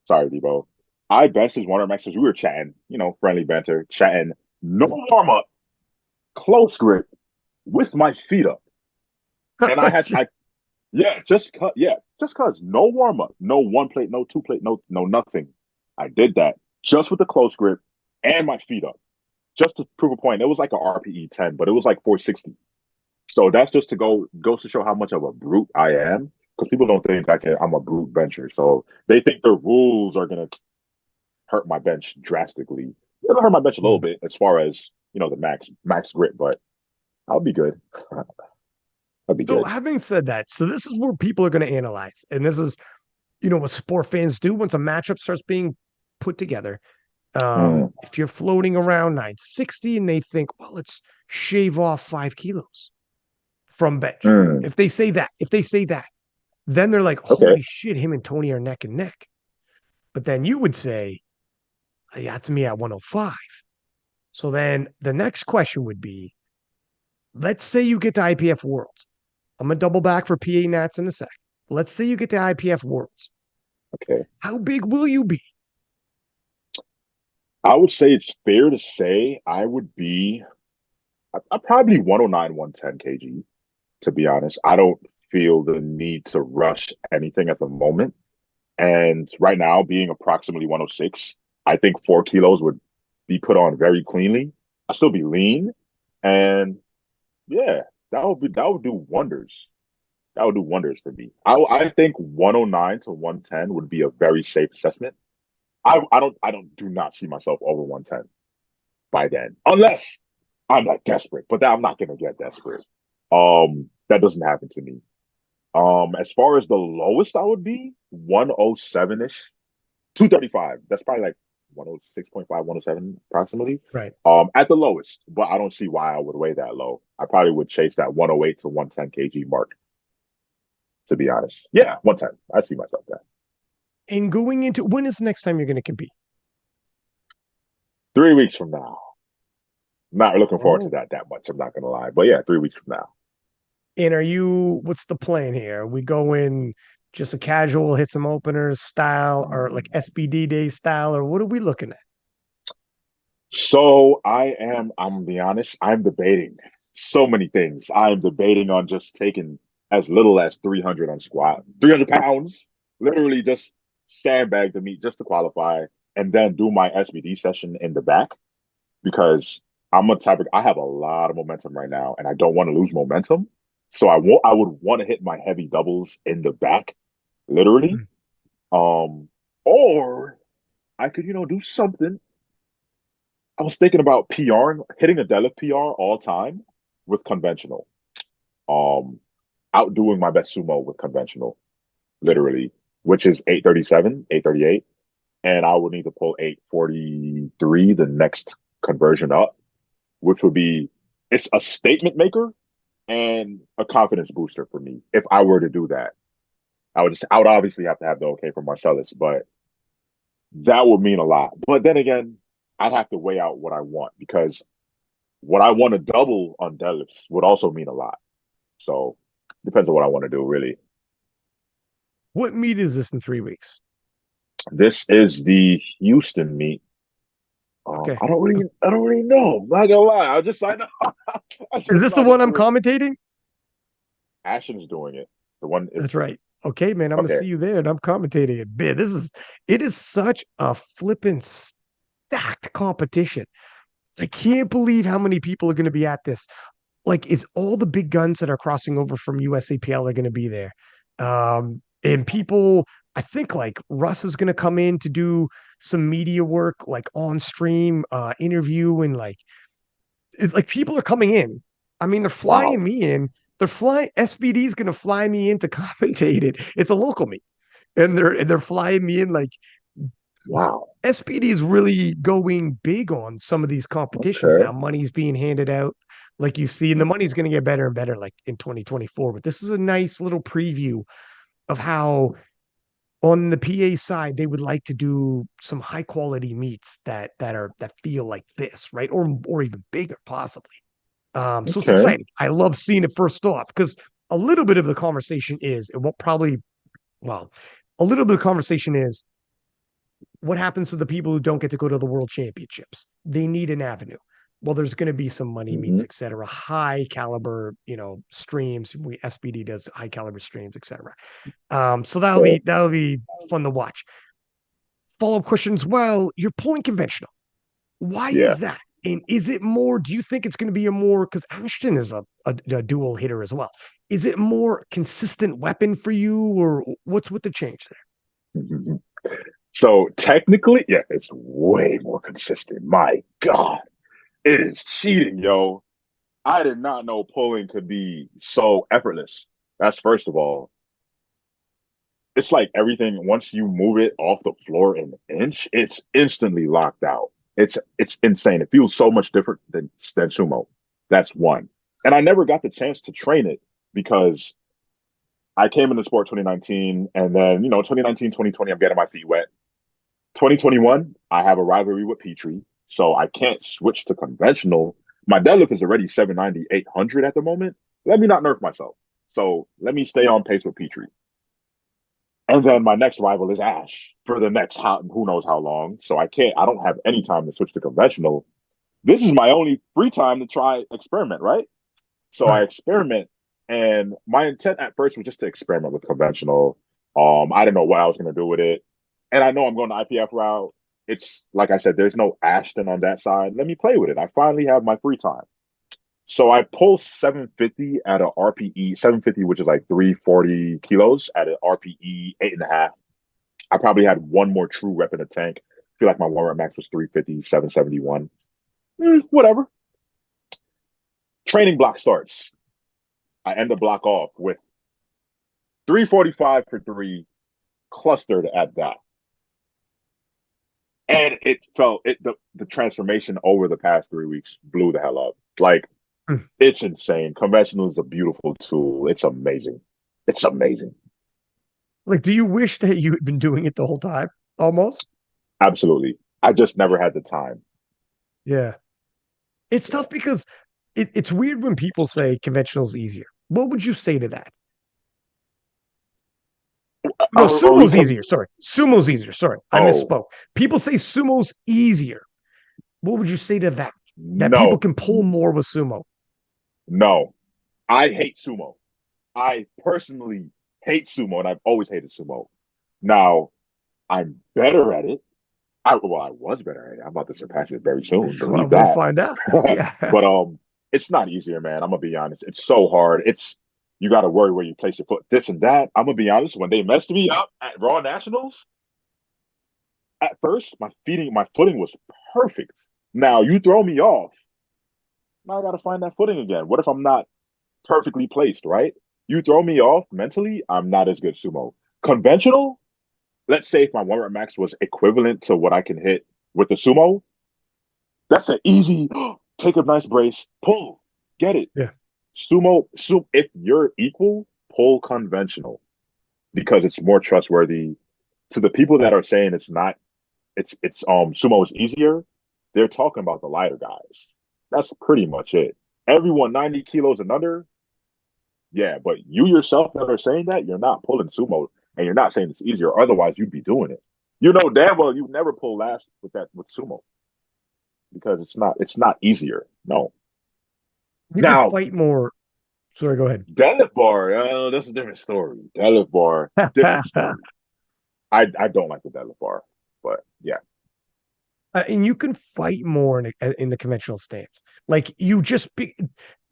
Sorry, Debo. I benched his 1 rep max because we were chatting, friendly banter, chatting, no warm up, close grip with my feet up. And just cause no warm up, no one plate, no two plate, no nothing. I did that. just with the close grip and my feet up, just to prove a point. It was like a RPE 10, but it was like 460. So that's just to goes to show how much of a brute I am. Because people don't think I'm a brute bencher. So they think the rules are gonna hurt my bench drastically. It'll hurt my bench a little Mm. bit as far as, the max grip, but I'll be good. I'll be So good. having said that, so this is where people are going to analyze, and this is, what sport fans do once a matchup starts being put together. Mm, If you're floating around 960 and they think, well, let's shave off 5 kilos from bench. mm, If they say that, then they're like, okay. holy shit, him and Tony are neck and neck. But then you would say, hey, that's me at 105. So then the next question would be, let's say you get to IPF Worlds. I'm gonna double back for PA Nats in a sec. Let's say you get to IPF Worlds. Okay. How big will you be? I would say it's fair to say I would be I probably 109, 110 kg, to be honest. I don't feel the need to rush anything at the moment. And right now, being approximately 106, I think 4 kilos would be put on very cleanly. I still be lean. And yeah, that would do wonders. That would do wonders for me. I think 109 to 110 would be a very safe assessment. I do not see myself over 110 by then, unless I'm like desperate. But I'm not gonna get desperate. That doesn't happen to me. As far as the lowest I would be, 107 ish, 235. That's probably like 106.5, 107 approximately. Right. At the lowest, but I don't see why I would weigh that low. I probably would chase that 108 to 110 kg mark, to be honest. Yeah, 110. I see myself there. And going into when is the next time you're going to compete? 3 weeks from now. Not looking forward to Oh. that much. I'm not gonna lie, but yeah, 3 weeks from now. And what's the plan here? Are we going just a casual hit some openers style or like SBD day style, or what are we looking at? So I'm gonna be honest, I'm debating so many things. I'm debating on just taking as little as 300 on squat, 300 pounds, literally just sandbag the meet just to qualify, and then do my SBD session in the back because I have a lot of momentum right now and I don't want to lose momentum. So I would want to hit my heavy doubles in the back, literally. Mm. Um, or I could, do something. I was thinking about PRing, hitting a deadlift PR all time with conventional. Um, Outdoing my best sumo with conventional, literally, which is 837, 838. And I would need to pull 843, the next conversion up, which would be it's a statement maker and a confidence booster for me. If I were to do that, I would obviously have to have the okay from Marcellus, but that would mean a lot. But then again, I'd have to weigh out what I want because what I want to double on deadlifts would also mean a lot. So depends on what I want to do, really. What meet is this in 3 weeks? This is the Houston meet. Okay. I don't really know. I'm not gonna lie. I know, I Is just this the saw the one I'm post. commentating? Ashton's doing it. The one is That's right. Okay, man, I'm gonna okay. see you there and I'm commentating it. Man, it is such a flippin' stacked competition. I can't believe how many people are gonna be at this. Like it's all the big guns that are crossing over from USAPL are gonna be there. And people, I think like Russ is gonna come in to do some media work, like on stream, interview, and like people are coming in. I mean, they're Wow. flying me in. They're flying. SBD is going to fly me in to commentate it. It's a local meet, and they're flying me in. Like Wow. SBD is really going big on some of these competitions Okay. now. Money's being handed out, like you see, and the money's going to get better and better, like in 2024. But this is a nice little preview of how on the PA side they would like to do some high quality meets that feel like this, right, or even bigger, possibly. So it's Okay. exciting. I love seeing it first off because a little bit of the conversation is, it won't probably, well, a little bit of the conversation is what happens to the people who don't get to go to the world championships? They need an avenue. Well, there's going to be some money Hmm. meets, etc. High caliber, streams. SBD does high caliber streams, etc. So that'll Okay. be that'll be fun to watch. follow-up questions. Well, you're pulling conventional. Why Yeah. is that? And is it more, do you think it's going to be a more, because Ashton is a dual hitter as well. Is it more consistent weapon for you, or what's with the change Mhm. So technically, yeah, it's way more consistent. My God, it is cheating, yo. I did not know pulling could be so effortless. That's first of all. It's like everything, once you move it off the floor an inch, it's instantly locked out. It's insane. It feels so much different than sumo. That's one. And I never got the chance to train it because I came into sport 2019, and then 2019, 2020, I'm getting my feet wet. 2021, I have a rivalry with Petrie, so I can't switch to conventional. My deadlift is already 790, 800 at the moment. Let me not nerf myself. So let me stay on pace with Petrie. And then my next rival is Ash for the next who knows how long. So I don't have any time to switch to conventional. This is my only free time to try experiment, right? So I there? experiment, and my intent at first was just to experiment with conventional. I didn't know what I was going to do with it, and I know I'm going the IPF route. It's like I said, there's no Ashton on that side. Let me play with it. I finally have my free time, so I pull 750 at a RPE 750, which is like 340 kilos at an RPE 8.5. I probably had one more true rep in the tank. I feel like my one rep max was 350, 771. Whatever. Training block starts. I end the block off with 345 for three, clustered at that. And it felt the transformation over the past 3 weeks blew the hell up. Like, it's insane. Conventional is a beautiful tool. It's amazing. It's amazing. Like, do you wish that you had been doing it the whole time? Almost. Absolutely. I just never had the time. Yeah. It's Yeah. tough because it's weird when people say conventional is easier. What would you say to that? No, Are we sumo's com- easier. Sorry. Sumo's easier. Sorry. I Oh, misspoke. People say sumo's easier. What would you say to that? That people no, can pull more with sumo. no. I hate sumo. I personally hate sumo, and I've always hated sumo. Now, I'm better at it. I was better at it. I'm about to surpass it very soon. Well, Believe we'll that. find out. Yeah. But it's not easier, man. I'm gonna be honest. It's so hard. You got to worry where you place your foot. This and that. I'm gonna be honest. When they messed me up at Raw Nationals, at first my footing was perfect. Now you throw me off. Now I got to find that footing again. What if I'm not perfectly placed? Right? You throw me off mentally. I'm not as good sumo. Conventional. Let's say if my one rep max was equivalent to what I can hit with the sumo, that's an easy take a nice brace, pull, get it. Yeah. If you're equal, pull conventional because it's more trustworthy. To the people that are saying it's not, it's sumo is easier, they're talking about the lighter guys. That's pretty much it. Everyone 90 kilos and under, yeah, but you yourself that are saying that, you're not pulling sumo and you're not saying it's easier. Otherwise, you'd be doing it. You know damn well you never pull last with sumo because it's not easier. No. You could Now, fight more. Sorry, go ahead. deadlift bar, that's a different story. Deadlift bar, different story. I don't like the deadlift bar, but yeah. And you can fight more in the conventional stance. Like you just be,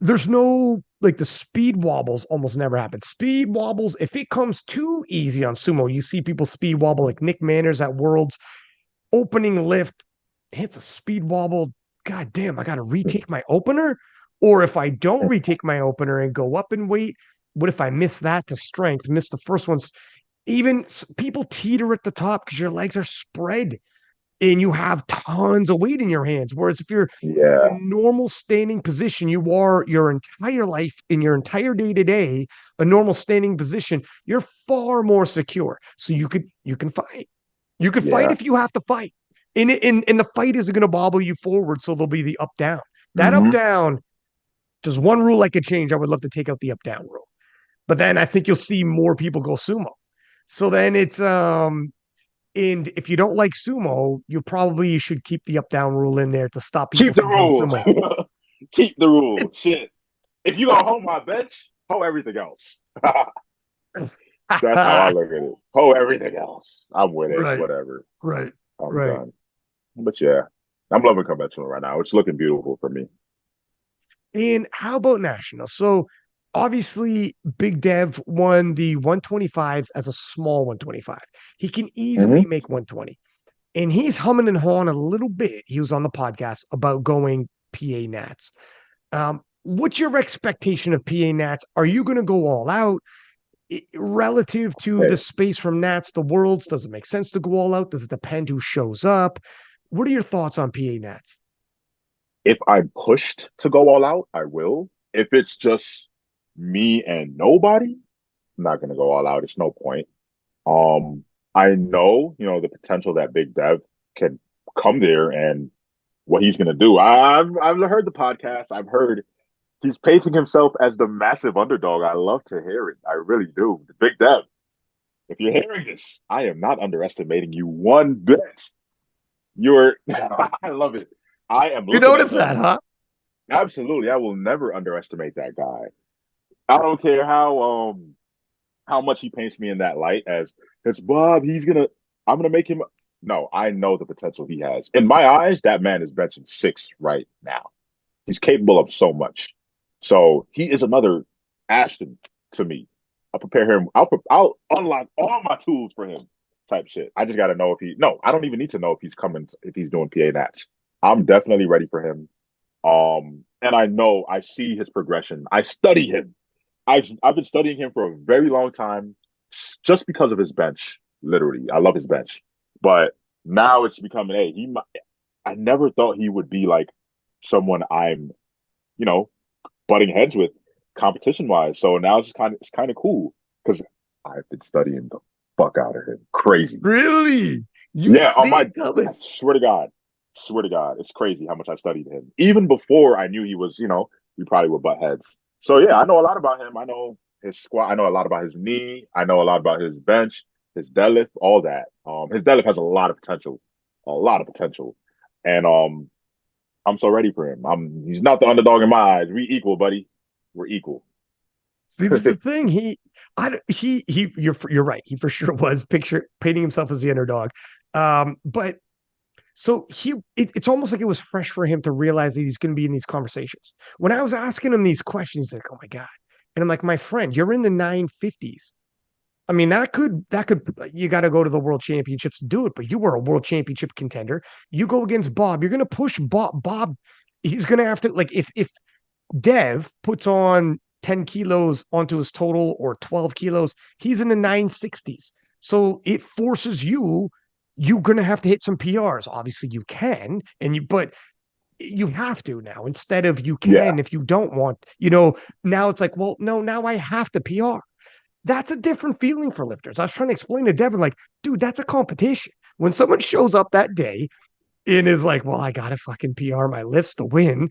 there's no like the speed wobbles almost never happen. Speed wobbles, if it comes too easy on sumo, you see people speed wobble like Nick Manners at Worlds opening lift hits a speed wobble. God damn, I got to retake my opener. Or if I don't retake my opener and go up in weight, what if I miss that to strength, miss the first ones? Even people teeter at the top because your legs are spread and you have tons of weight in your hands. Whereas if you're in a Yeah, normal standing position, you are your entire life in your entire day to day, a normal standing position, you're far more secure. So you can fight. You could fight yeah. if you have to fight. And the fight isn't going to bobble you forward, so there'll be the up down. That up Hmm. down, there's one rule I could change. I would love to take out the up down rule. But then I think you'll see more people go sumo. So then it's and if you don't like sumo, you probably should keep the up down rule in there to stop people Keep the from going rule. sumo. Keep the rule. Shit. If you gonna hold my bench, hold everything else. That's how I look at it. Oh, everything else. I'm with it. Right, Whatever. right, I'm right. done. But yeah, I'm loving conventional right now. It's looking beautiful for me. And how about national? So obviously, Big Dev won the 125s as a small 125. He can easily Hmm. make 120. And he's humming and hawing a little bit. He was on the podcast about going PA Nats. What's your expectation of PA Nats? Are you going to go all out relative to the Hey, space from Nats to Worlds? Does it make sense to go all out? Does it depend who shows up? What are your thoughts on PA Nats? if I'm pushed to go all out, I will. If it's just me and nobody, I'm not gonna go all out. It's no point. Um, I know, the potential that Big Dev can come there and what he's gonna do. I've heard the podcast. I've heard he's pacing himself as the massive underdog. I love to hear it. I really do. The Big Dev, if you're hearing this, I am not underestimating you one bit. You're, I love it. I am You looking at notice that, him. huh? Absolutely, I will never underestimate that guy. I don't care how much he paints me in that light as it's Bob. I'm gonna make him. No, I know the potential he has. In my eyes, that man is benching six right now. He's capable of so much. So he is another Ashton to me. I'll prepare him. I'll unlock all my tools for him. Type shit. I just got to know if he. No, I don't even need to know if he's coming. If he's doing PA Nats, I'm definitely ready for him. And I know I see his progression. I study him. I've been studying him for a very long time, just because of his bench. Literally, I love his bench. But now it's becoming. Hey, I never thought he would be like someone I'm, you know, butting heads with competition wise. So now it's kind of cool because I've been studying the fuck out of him. Crazy. Really? You Yeah, see it I coming? swear to God, it's crazy how much I studied him. Even before I knew he was, we probably would butt heads. So yeah, I know a lot about him. I know his squat. I know a lot about his knee. I know a lot about his bench, his deadlift, all that. His deadlift has a lot of potential, and I'm so ready for him. He's not the underdog in my eyes. We equal, buddy. We're equal. See, this is the thing. You're right. He for sure was painting himself as the underdog. But so it's almost like it was fresh for him to realize that he's going to be in these conversations. When I was asking him these questions, he's like, "Oh my god," and I'm like, "My friend, you're in the 950s. I mean, that could you got to go to the world championships to do it, but you were a world championship contender. You go against Bob, you're going to push Bob. Bob, he's going to have to like if Dev puts on 10 kilos onto his total or 12 kilos, he's in the 960s. So it forces you're going to have to hit some PRs. Obviously, you can, but you have to now instead of you Yeah, can if you don't want, now it's like, well, no, now I have to PR. That's a different feeling for lifters. I was trying to explain to Devin, like, dude, that's a competition. When someone shows up that day and is like, well, I got to fucking PR my lifts to win,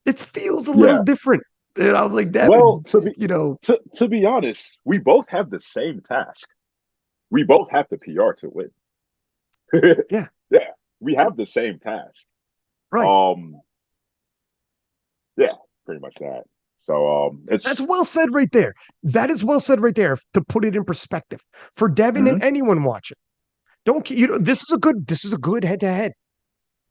it feels a little yeah. different. And I was like, Well, Devin, to be honest, we both have the same task. We both have the PR to win. yeah, Yeah, we have the same task. right. Um, yeah, pretty much that. So That's it's well said right there. That is well said right there to put it in perspective for Devin and mhm. anyone watching. Don't this is a good head to head.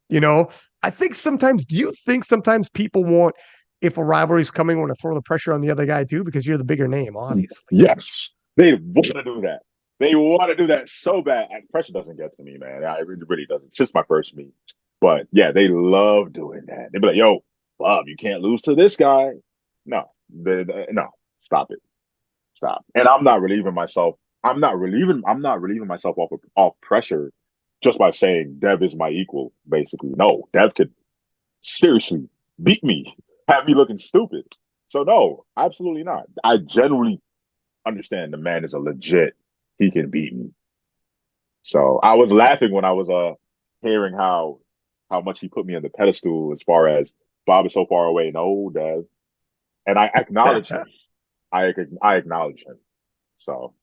You know, I think sometimes, do you think sometimes people want, if a rivalry is coming, want to throw the pressure on the other guy too, because you're the bigger name, obviously. Yes, they want to do that. They want to do that so bad. And pressure doesn't get to me, man. It really doesn't. It's just my first meet. But yeah, they love doing that. They be like, "Yo, Bob, you can't lose to this guy." No, no, stop it. Stop. And I'm not relieving myself. I'm not relieving myself off pressure just by saying Dev is my equal, basically. No, Dev could seriously beat me, have me looking stupid. So no, absolutely not. I genuinely understand the man is a legit, he can beat me. So I was laughing when I was hearing how much he put me on the pedestal as far as Bob is so far away. No, Dev. And I acknowledge him. I acknowledge him. So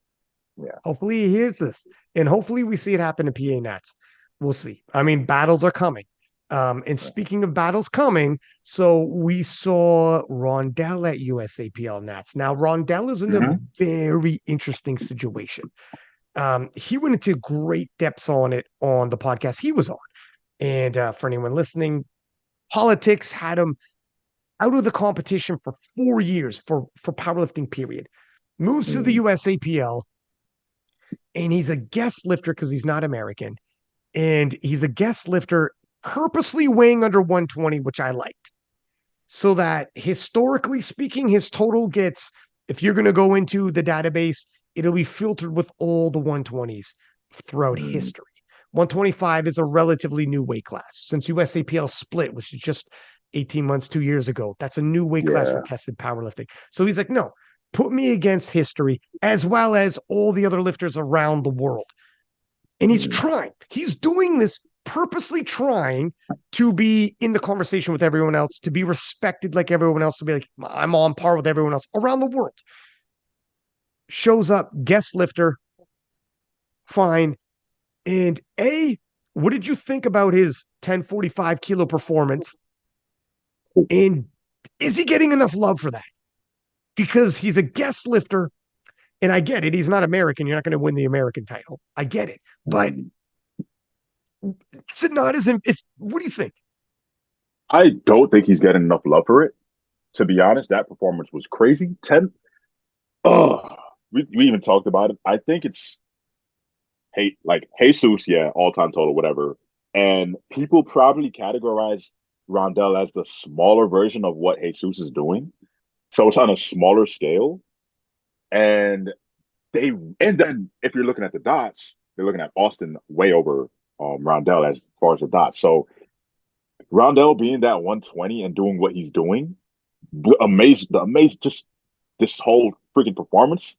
yeah. Hopefully he hears this. And hopefully we see it happen in PA Nats. We'll see. I mean, battles are coming. And speaking of battles coming, so we saw Rondell at USAPL Nats. Now, Rondell is in a Hmm. very interesting situation. He went into great depths on it on the podcast he was on. And for anyone listening, politics had him out of the competition for 4 years for powerlifting period. Moves to the Mm. USAPL, and he's a guest lifter because he's not American. And he's a guest lifter purposely weighing under 120, which I liked. So that historically speaking, his total gets, if you're going to go into the database, it'll be filtered with all the 120s throughout Mm. history. 125 is a relatively new weight class since USAPL split, which is just 18 months, 2 years ago. That's a new weight class for Yeah. tested powerlifting. So he's like, no, put me against history as well as all the other lifters around the world. And he's Mm. trying, he's doing this purposely trying to be in the conversation with everyone else, to be respected like everyone else, to be like, I'm on par with everyone else around the world. Shows up, guest lifter, fine. And what did you think about his 1045 kilo performance? And is he getting enough love for that? Because he's a guest lifter, and I get it. He's not American. You're not going to win the American title. I get it. But Mm. it's not as, it's, what do you think? I don't think he's getting enough love for it. To be honest, that performance was crazy. 10. Oh, we even talked about it. I think it's like Jesus, yeah, all time total, whatever. And people probably categorize Rondell as the smaller version of what Jesus is doing. So it's on a smaller scale. And they and then if you're looking at the dots, they're looking at Austin way over Rondell as far as the dots. So Rondell being that 120 and doing what he's doing, amazing, just this whole freaking performance.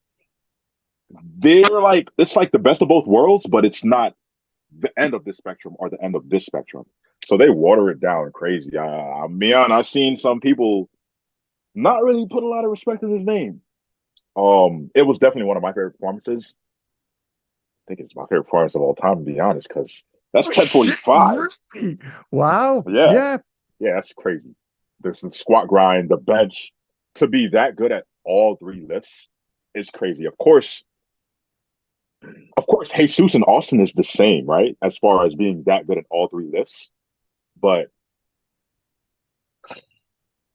They're like it's like the best of both worlds, but it's not the end of this spectrum or the end of this spectrum. So they water it down crazy. I'm being honest, I've seen some people not really put a lot of respect in his name. It was definitely one of my favorite performances. I think it's my favorite performance of all time, to be honest, because that's Oh, shit. 1045. Really? Wow. Yeah, Yeah. yeah, that's crazy. There's the squat grind, the bench. To be that good at all three lifts is crazy. Of course, Jesus and Austin is the same, right? As far as being that good at all three lifts, but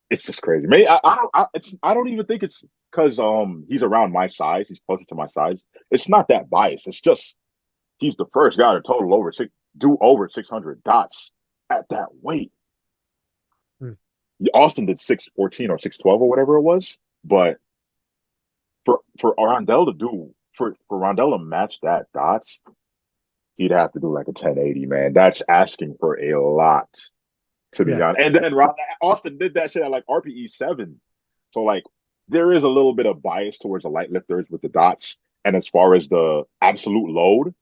it's just crazy. Maybe I don't even think it's because he's around my size. He's closer to my size. It's not that biased. It's just he's the first guy to total do over 600 dots at that weight. Hmm. Austin did 614 or 612 or whatever it was, but for Rondell to do for Rondell to match that dots, he'd have to do like a 1080, man. That's asking for a lot, to be Yeah. honest. And then Austin did that shit at like RPE 7. So like there is a little bit of bias towards the light lifters with the dots. And as far as the absolute load,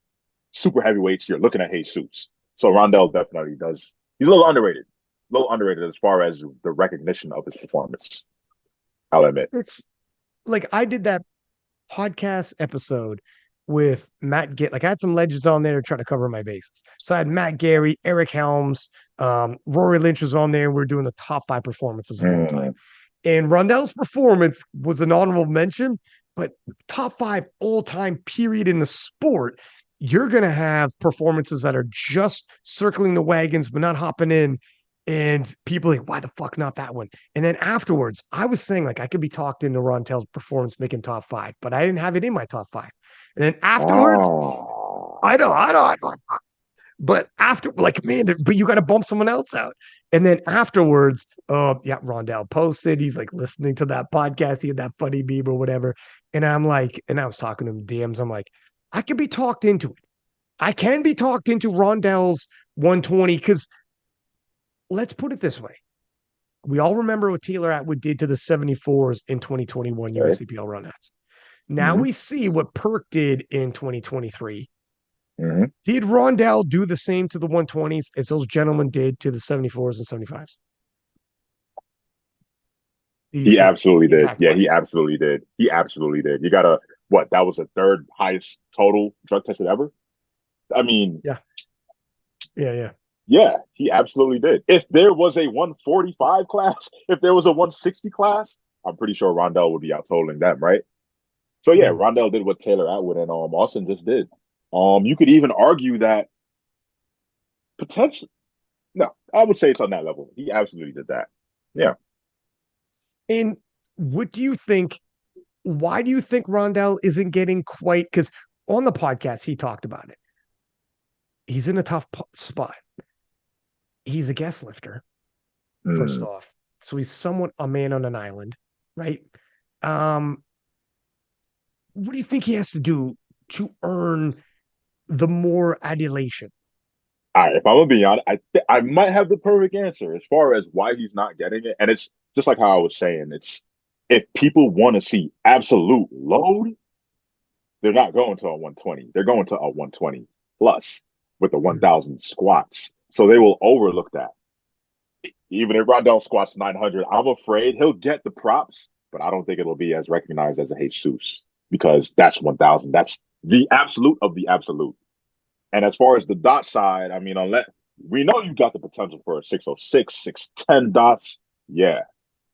super heavyweights, you're looking at Jesus. So Rondell definitely does. He's a little underrated as far as the recognition of his performance. I'll admit. It's like I did that podcast episode with Matt Get, like I had some legends on there to try to cover my bases. So I had Matt Gary, Eric Helms, Rory Lynch was on there, and we are doing the top 5 performances of all time. Mm. And Rondell's performance was an honorable mention, but top 5 all time period in the sport. You're going to have performances that are just circling the wagons, but not hopping in. And people like, why the fuck not that one? And then afterwards, I was saying like I could be talked into Rondell's performance making top 5, but I didn't have it in my top 5. And then afterwards, Oh. I know. But after, like, man, but you got to bump someone else out. And then afterwards, yeah, Rondell posted. He's like listening to that podcast. He had that funny meme or whatever. And I'm like, and I was talking to him DMs. I'm like, I can be talked into it. I can be talked into Rondell's 120 because let's put it this way. We all remember what Taylor Atwood did to the 74s in 2021 Okay. USCPL run-outs. Now Mm-hmm. we see what Perk did in 2023. Mm-hmm. Did Rondell do the same to the 120s as those gentlemen did to the 74s and 75s? Do you He think absolutely did. impact Yeah, he wise? absolutely did. He absolutely did. You gotta what? That was the third highest total drug tested ever. I mean, Yeah. Yeah. Yeah. Yeah, he absolutely did. If there was a 145 class, if there was a 160 class, I'm pretty sure Rondell would be out totaling them, right? So yeah, Mm. Rondell did what Taylor Atwood and Austin just did. You could even argue that potentially, no, I would say it's on that level. He absolutely did that. Yeah. And what do you think? Why do you think Rondell isn't getting quite? Because on the podcast, he talked about it. He's in a tough spot. He's a guest lifter, first Mm. off. So he's somewhat a man on an island, right? Um, what do you think he has to do to earn the more adulation? All right, if I'm gonna be honest, I might have the perfect answer as far as why he's not getting it, and it's just like how I was saying. It's if people want to see absolute load, they're not going to a 120. They're going to a 120 plus with the Mm. 1,000 squats. So they will overlook that. Even if Rondell squats 900, I'm afraid he'll get the props, but I don't think it'll be as recognized as a Jesus because that's 1,000. That's the absolute of the absolute. And as far as the dot side, I mean, unless we know you got the potential for a 606, 610 dots, yeah.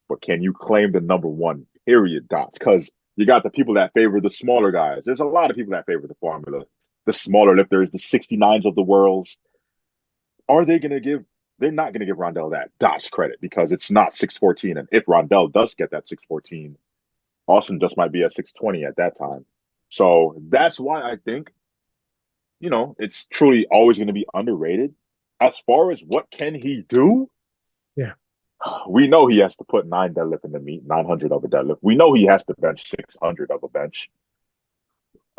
But can you claim the number one period dots? Because you got the people that favor the smaller guys. There's a lot of people that favor the formula, the smaller lifters, the 69s of the world. Are they going to give? They're not going to give Rondell that dots credit because it's not 614. And if Rondell does get that 614, Austin just might be at 620 at that time. So that's why I think it's truly always going to be underrated. As far as what can he do, Yeah. we know he has to put 9 deadlift in the meet, 900 of a deadlift. We know he has to bench 600 of a bench.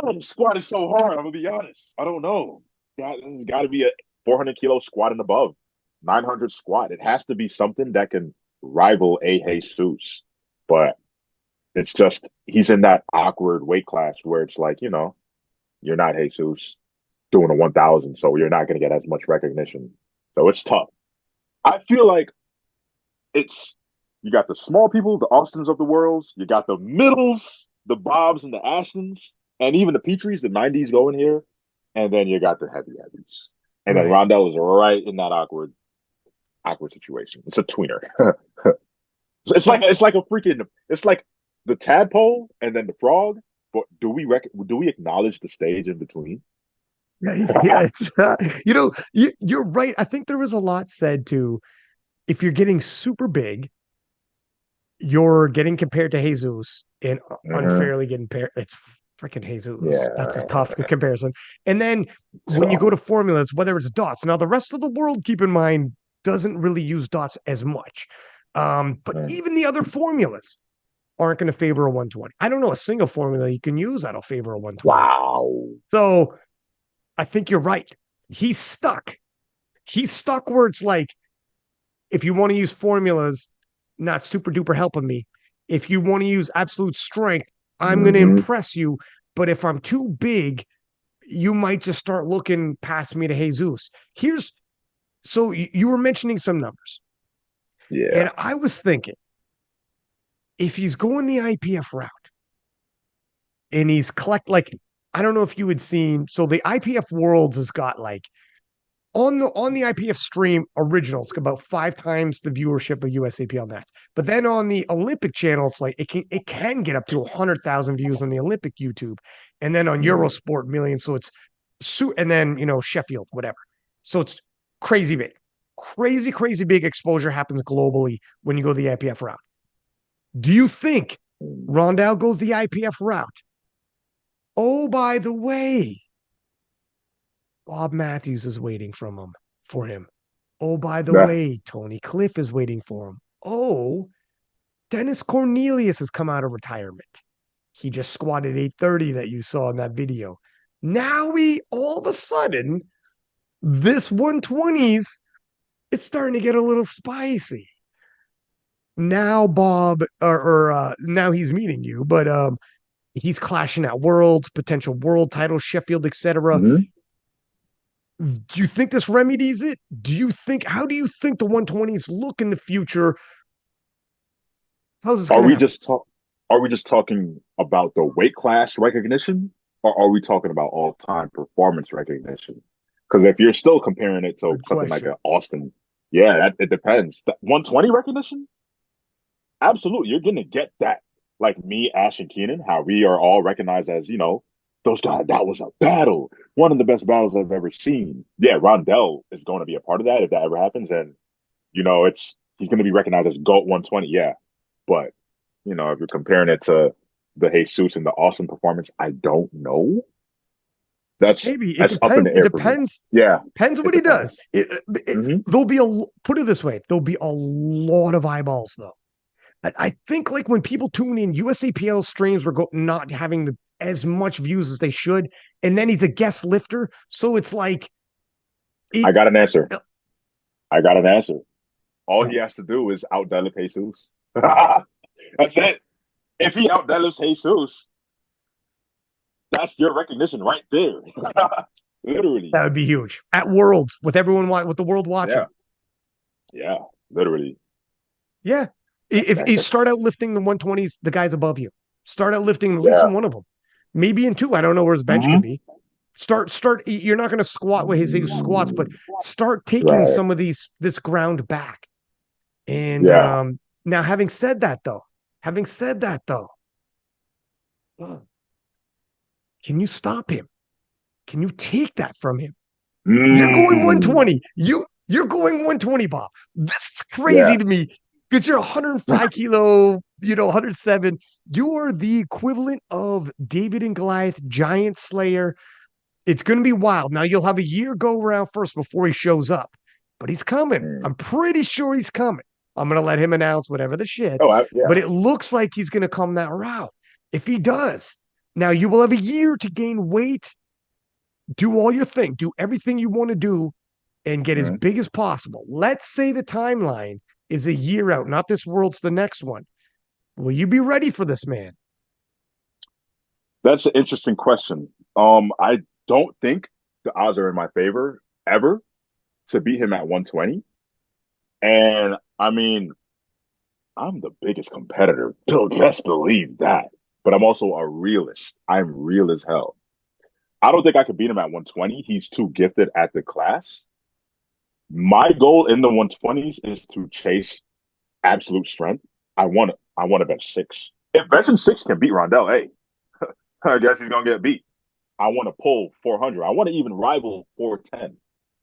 Oh, the squat is so hard. I'm gonna be honest. I don't know. It's got to be a 400 kilo squat and above, 900 squat. It has to be something that can rival a Jesus. But it's just he's in that awkward weight class where it's like you're not Jesus doing a 1,000, so you're not going to get as much recognition. So it's tough. I feel like it's you got the small people, the Austins of the world, you got the middles, the Bobs and the Ashtons, and even the Petries, the 90s going here, and then you got the heavies. And then Right. Rondell is right in that awkward situation. It's a tweener. It's like a freaking it's like the tadpole and then the frog. But do we acknowledge the stage in between? Yeah, it's you're right. I think there was a lot said to if you're getting super big, you're getting compared to Jesus and Mm-hmm. unfairly getting paired. It's freaking Jesus. That's a tough Yeah. comparison. And then when you go So to formulas, whether it's dots, now the rest of the world, keep in mind, doesn't really use dots as much. But mm, even the other formulas aren't going to favor a 120. I don't know a single formula you can use that'll favor a 120. wow. So I think you're right. He's stuck. He's stuck where it's like, if you want to use formulas, not super duper helping me. If you want to use absolute strength, I'm going to Mm-hmm. impress you. But if I'm too big, you might just start looking past me to Jesus. So you were mentioning some numbers. Yeah. And I was thinking, if he's going the IPF route and he's I don't know if you had seen, so the IPF Worlds has got like on the IPF stream original, it's about 5 times the viewership of USAP on that. But then on the Olympic channel, it's like it can get up to 100,000 views on the Olympic YouTube, and then on Mm. Eurosport millions. So it's and then Sheffield, whatever. So it's crazy big, crazy big exposure happens globally when you go the IPF route. Do you think Mm. Rondell goes the IPF route? Oh, by the way, Bobb Matthews is waiting for him. Oh, by the Nah. way, Tony Cliffe is waiting for him. Oh, Dennis Cornelius has come out of retirement. He just squatted 830 that you saw in that video. Now we all of a sudden, this 120s, it's starting to get a little spicy. Now Bob or now he's meeting you, but he's clashing at worlds, potential world titles, Sheffield, etc. Mhm. Do you think this remedies it? How do you think the 120s look in the future? How's this Are going to we happen? just talk? Are we just talking about the weight class recognition, or are we talking about all time performance recognition? Because if you're still comparing it to Good something like question. an Austin, yeah, it depends. 120 recognition, absolutely, you're gonna get that. Like me, Ash, and Keenan, how we are all recognized as, those guys. That was a battle, one of the best battles I've ever seen. Yeah, Rondell is going to be a part of that if that ever happens, and it's he's going to be recognized as GOAT 120. Yeah, but if you're comparing it to the Jesus and the Austin performance, I don't know. That's Maybe it that's up in depends. the It air for me. depends. Yeah, Depends it what he does. depends. It Hmm. there'll be put it this way. There'll be a lot of eyeballs though. I think like when people tune in, USAPL streams were not having as much views as they should, and then he's a guest lifter, so it's like it. I got an answer. I got an answer. All he Oh, has to do is out deadlift Jesus. That's it. If he out deadlifts Jesus, that's your recognition right there. Literally. that would be huge at Worlds with everyone with the world watching. Yeah. Yeah. Literally. Yeah, if you start out lifting the 120s, the guys above you start out lifting at least Yeah. in one of them, maybe in two. I don't know where his bench could Hmm. be. Start. You're not going to squat with his squats, but start taking Right. some of this ground back. And Yeah. now, having said that though, can you stop him? Can you take that from him? You're going Mm. 120. You're going 120, Bob. This is crazy Yeah. to me because you're 105 kilo, 107. You're the equivalent of David and Goliath, giant slayer. It's going to be wild. Now you'll have a year go around first before he shows up, but he's coming. Mm. I'm pretty sure he's coming. I'm going to let him announce whatever the shit, Oh, but yeah. it looks like he's going to come that route. If he does, now you will have a year to gain weight, do all your thing, do everything you want to do, and get as Mm. big as possible. Let's say the timeline is a year out, not this world's the next one. Will you be ready for this man? That's an interesting question. I don't think the odds are in my favor ever to beat him at 120. And I mean, I'm the biggest competitor. Best believe that. But I'm also a realist. I'm real as hell. I don't think I could beat him at 120. He's too gifted at the class. My goal in the 120s is to chase absolute strength. I want to bench six. If benching six can beat Rondell, hey, I guess he's gonna get beat. I want to pull 400. I want to even rival 410.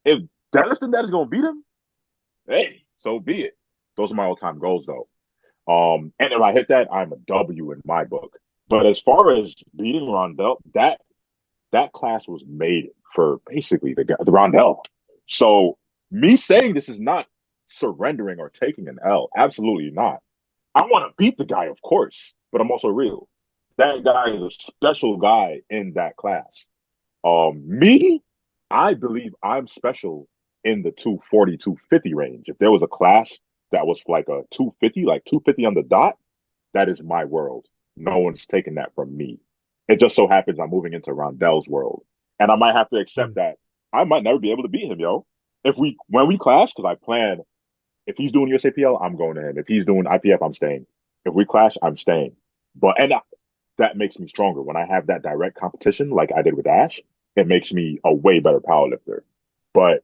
If deadlifting that is gonna beat him, hey, so be it. Those are my all-time goals, though. And if I hit that, I'm a W in my book. But as far as beating Rondell, that class was made for basically the Rondell. So me saying this is not surrendering or taking an L. Absolutely not. I want to beat the guy, of course, but I'm also real. That guy is a special guy in that class. Me, I believe I'm special in the 240, 250 range. If there was a class that was like a 250, like 250 on the dot, that is my world. No one's taking that from me. It just so happens I'm moving into Rondell's world. And I might have to accept that I might never be able to beat him, yo. When we clash, because I plan, if he's doing USAPL, I'm going to him. If he's doing IPF, I'm staying. If we clash, I'm staying. And that makes me stronger. When I have that direct competition, like I did with Ash, it makes me a way better powerlifter. But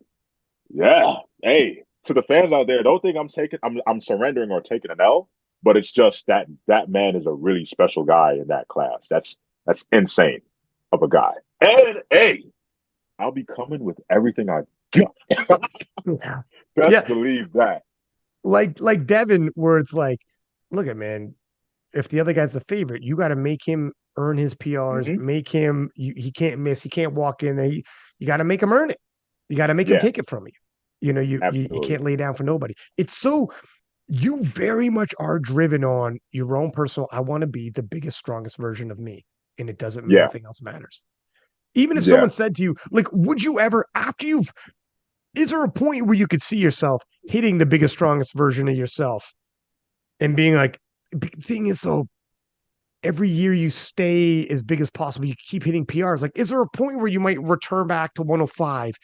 yeah, hey, to the fans out there, don't think I'm surrendering or taking an L, but it's just that man is a really special guy in that class. That's insane of a guy. And hey, I'll be coming with everything I got. Yeah. Best Yeah. believe that. Like Devin, where it's like, look at man, if the other guy's the favorite, you got to make him earn his PRs, Hmm. make him, he can't miss, he can't walk in there. You got to make him earn it. You got to make him Yeah, take it from you. You absolutely. can't lay down for nobody. It's so, you very much are driven on your own personal, I want to be the biggest, strongest version of me. And it doesn't, Yeah, nothing else matters. Even if yeah. someone said to you, like, would you ever, is there a point where you could see yourself hitting the biggest, strongest version of yourself and being like, thing is, so every year you stay as big as possible, you keep hitting PRs. Like, is there a point where you might return back to 105?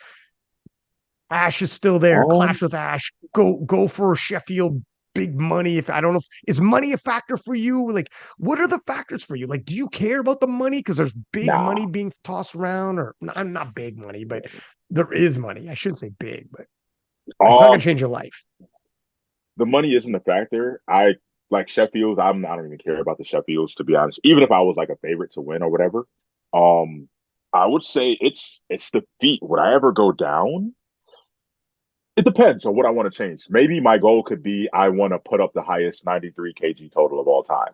Ash is still there, Um, clash with Ash, go for Sheffield big money. If I don't know, is money a factor for you? Like, what are the factors for you? Like, do you care about the money because there's big money Nah. being tossed around, or not big money, but there is money. I shouldn't say big, but like, it's not gonna Um, change your life. the money isn't a factor. I like Sheffield. I don't even care about the Sheffields to be honest. Even if I was like a favorite to win or whatever, um, I would say it's the feet. Would I ever go down? It depends on what I want to change. Maybe my goal could be I want to put up the highest 93 kg total of all time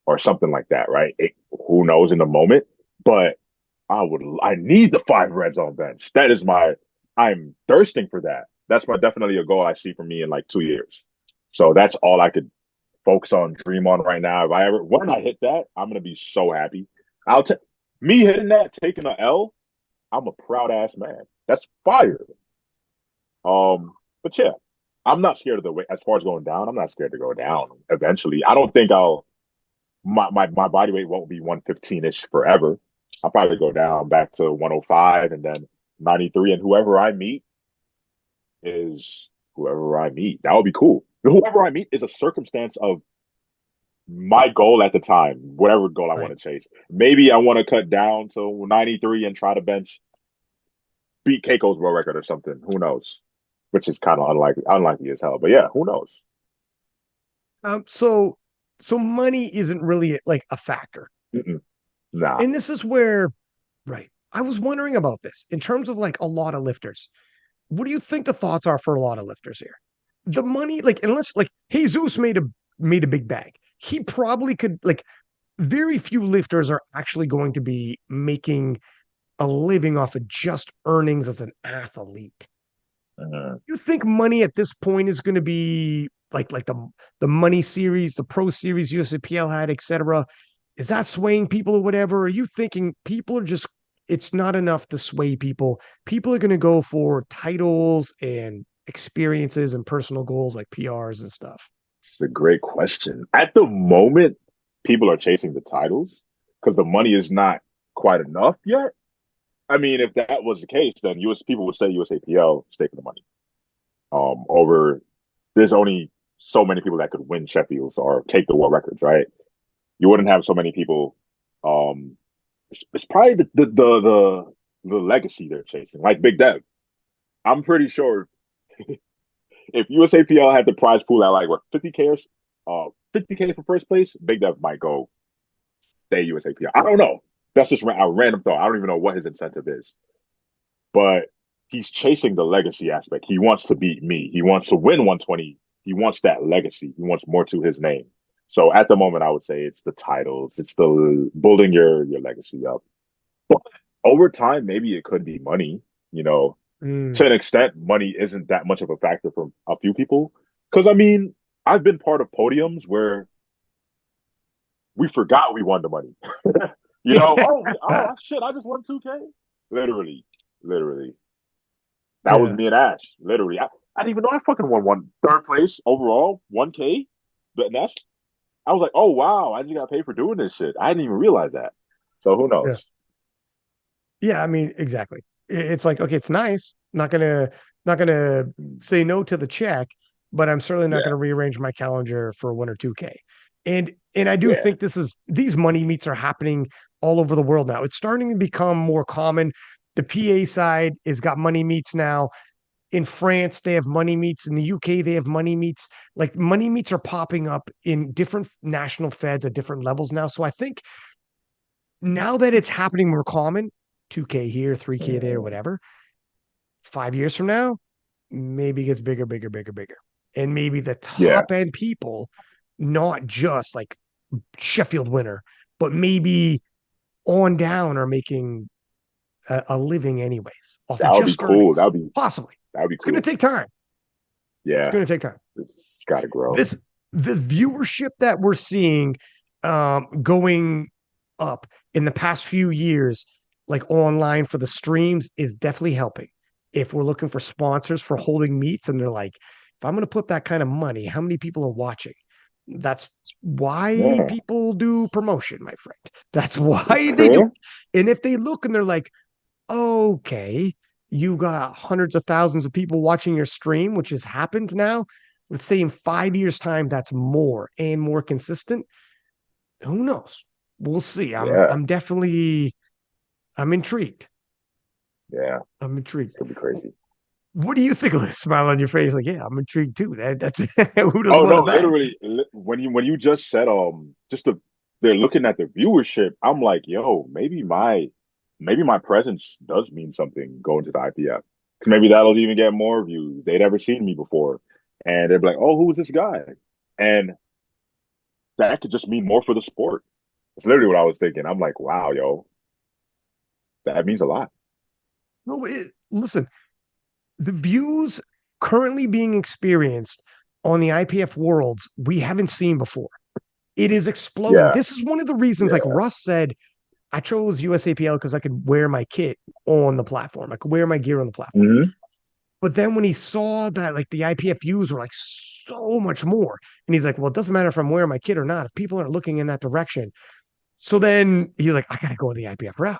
or something like that, right? Who knows in the moment, but I need the five red zone bench. I'm thirsting for that. That's definitely a goal I see for me in like 2 years. So that's all I could focus on, dream on right now. If I ever, when I hit that, I'm going to be so happy. I'll take me hitting that, taking a L. I'm a proud ass man. That's fire. But yeah, I'm not scared of the way, as far as going down, I'm not scared to go down eventually. I don't think my body weight won't be 115 ish forever. I'll probably go down back to 105 and then 93. And whoever I meet is whoever I meet. That would be cool. Whoever I meet is a circumstance of my goal at the time, whatever goal I want Right. to chase. Maybe I want to cut down to 93 and try to beat Keiko's world record or something. Who knows? Which is kind of unlikely as hell. But yeah, who knows? So money isn't really like a factor. Mm-mm. Nah. And this is where, right. I was wondering about this in terms of like a lot of lifters. What do you think the thoughts are for a lot of lifters here? The money, like, unless like Jesus made a big bag, he probably could like very few lifters are actually going to be making a living off of just earnings as an athlete. Uh, You think money at this point is going to be like the money series, the pro series USAPL had, etc. Is that swaying people or whatever? Are you thinking people are just it's not enough to sway people? People are going to go for titles and experiences and personal goals like PRs and stuff. it's a great question. At the moment, people are chasing the titles because the money is not quite enough yet. I mean, if that was the case, then US people would say USAPL stay for the money. Over there's only so many people that could win Sheffields or take the world records, right? You wouldn't have so many people. Um, it's probably the legacy they're chasing, like Big Dev. I'm pretty sure if USAPL had the prize pool at like what 50K or 50K for first place, Big Dev might go stay USAPL. I don't know. That's just a random thought. I don't even know what his incentive is, but he's chasing the legacy aspect. He wants to beat me. He wants to win 120. He wants that legacy. He wants more to his name. So at the moment, I would say it's the titles. It's the building your legacy up. But over time, maybe it could be money. You know, to Mm. an extent, money isn't that much of a factor for a few people. Because I mean, I've been part of podiums where we forgot we won the money. Oh shit, I just won 2K. Literally, literally. That was Yeah. me and Ash. Literally, I didn't even know I fucking won one third place overall, 1K. But that's I was like, oh wow, I just got paid for doing this shit. I didn't even realize that. So who Yeah. knows? Yeah, I mean, exactly. It's like, okay, it's nice. Not gonna say no to the check, but I'm certainly not Yeah, gonna rearrange my calendar for 1 or 2K. And I do yeah. think these money meets are happening all over the world now. It's starting to become more common. The PA side has got money meets now. In France, they have money meets. In the UK, they have money meets. Like money meets are popping up in different national feds at different levels now. So I think now that it's happening more common, 2K here, 3K there, Mm, whatever, 5 years from now, maybe it gets bigger, bigger, bigger, bigger. And maybe the yeah, top end people, not just like Sheffield winner, but maybe on down are making a living anyways off of that would be just cool. earnings. Possibly. That would be It's going to cool. take time. It's Yeah, going to take time. it's got to grow. This this viewership that we're seeing going up in the past few years, like online for the streams, is definitely helping. If we're looking for sponsors for holding meets, and they're like, if I'm going to put that kind of money, how many people are watching? That's why Yeah, people do promotion, my friend. That's why they do okay. it. And if they look and they're like, okay, you got hundreds of thousands of people watching your stream, which has happened now, let's say in 5 years' time, that's more and more consistent. Who knows? We'll see. Yeah, I'm intrigued. yeah, I'm it's intrigued. gonna be crazy. What do you think of this smile on your face? Like, yeah, I'm intrigued too. That's who doesn't Oh want no, to bet? literally, when you just said just they're looking at the viewership, I'm like, yo, maybe my presence does mean something going to the IPF. 'Cause maybe that'll even get more views. They'd ever seen me before, and they're like, oh, who's this guy? And that could just mean more for the sport. That's literally what I was thinking. I'm like, wow, yo, that means a lot. No, listen, the views currently being experienced on the IPF worlds we haven't seen before. It is exploding. Yeah, This is one of the reasons, like yeah, Russ said, I chose USAPL because I could wear my kit on the platform. I could wear my gear on the platform. hmm, But then when he saw that like the IPF views were like so much more, and he's like, well, it doesn't matter if I'm wearing my kit or not. If people aren't looking in that direction. So then he's like, I gotta go the IPF route.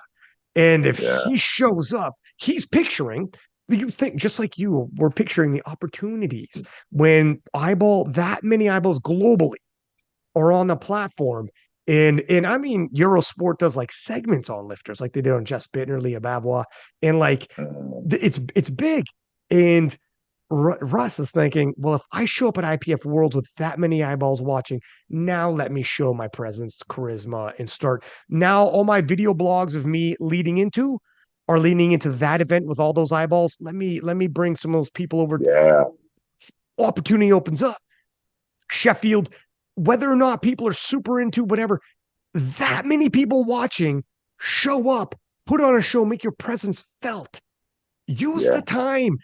And if yeah, he shows up, he's picturing, you think just like you were picturing the opportunities when that many eyeballs globally are on the platform. And I mean, Eurosport does like segments on lifters, like they did on Jess Bittner, Leah Bavois, and like mm, it's big. And Russ is thinking, well, if I show up at IPF Worlds with that many eyeballs watching, now let me show my presence, charisma, and start. Now, all my video blogs of me are leading into that event with all those eyeballs. Let me bring some of those people over. yeah, Opportunity opens up. Sheffield, whether or not people are super into whatever, that many people watching, show up, put on a show, make your presence felt. Use yeah, the time.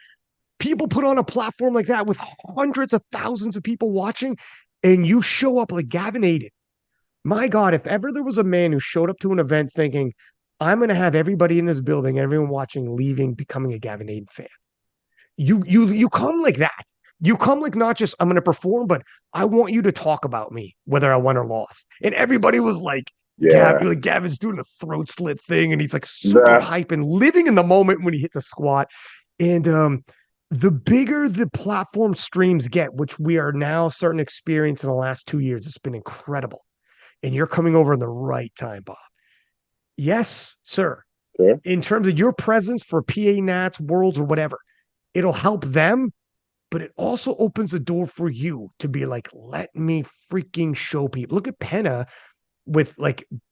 People put on a platform like that with hundreds of thousands of people watching, and you show up like Gavin Aiden. My God, if ever there was a man who showed up to an event thinking, I'm going to have everybody in this building, everyone watching, leaving, becoming a Gavin Aiden fan. You come like that. You come like not just I'm going to perform, but I want you to talk about me, whether I won or lost. And everybody was yeah. Gavin's doing a throat slit thing, and he's like super Nah, hype and living in the moment when he hits a squat. And the bigger the platform streams get, which we are now starting to experience in the last 2 years, it's been incredible. And you're coming over in the right time, Bob. Yes, sir. okay. In terms of your presence for PA Nats, Worlds, or whatever, it'll help them, but it also opens the door for you to be like, let me freaking show people. Look at Penna with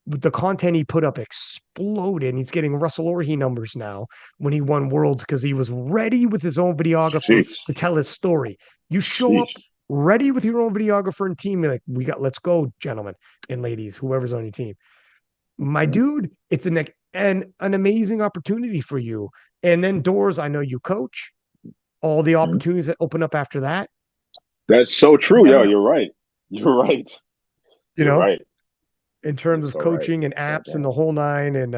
the content he put up exploded. He's getting Russell Orhe numbers now when he won Worlds because he was ready with his own videographer Sheesh, to tell his story. You show up sheesh. ready with your own videographer and team. You're like, let's go, gentlemen and ladies, whoever's on your team. My Mhm. dude, it's an amazing opportunity for you. And then doors, I know you coach, all the Mhm. opportunities that open up after that. That's so You true. never Yo, know, you're right. You're right. you You're know, right. in You're terms of so right. coaching and God apps and damn. the whole nine. And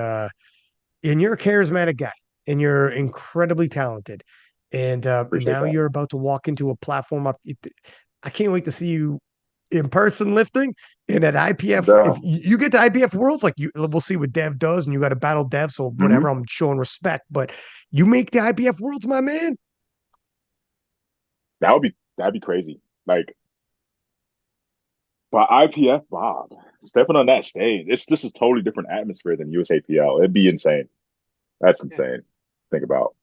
you're a charismatic guy and you're incredibly talented. And Appreciate now that. you're about to walk into a platform up. I can't wait to see you in person lifting and at IPF. If Damn. you get to IPF Worlds, like we'll see what Dev does, and you got to battle Dev. So Hmm. whatever, I'm showing respect. But you make the IPF Worlds, my man. That'd be crazy. Like, but IPF Bob stepping on that stage, it's just a totally different atmosphere than USAPL. It'd be insane. That's Yeah. insane. Think about.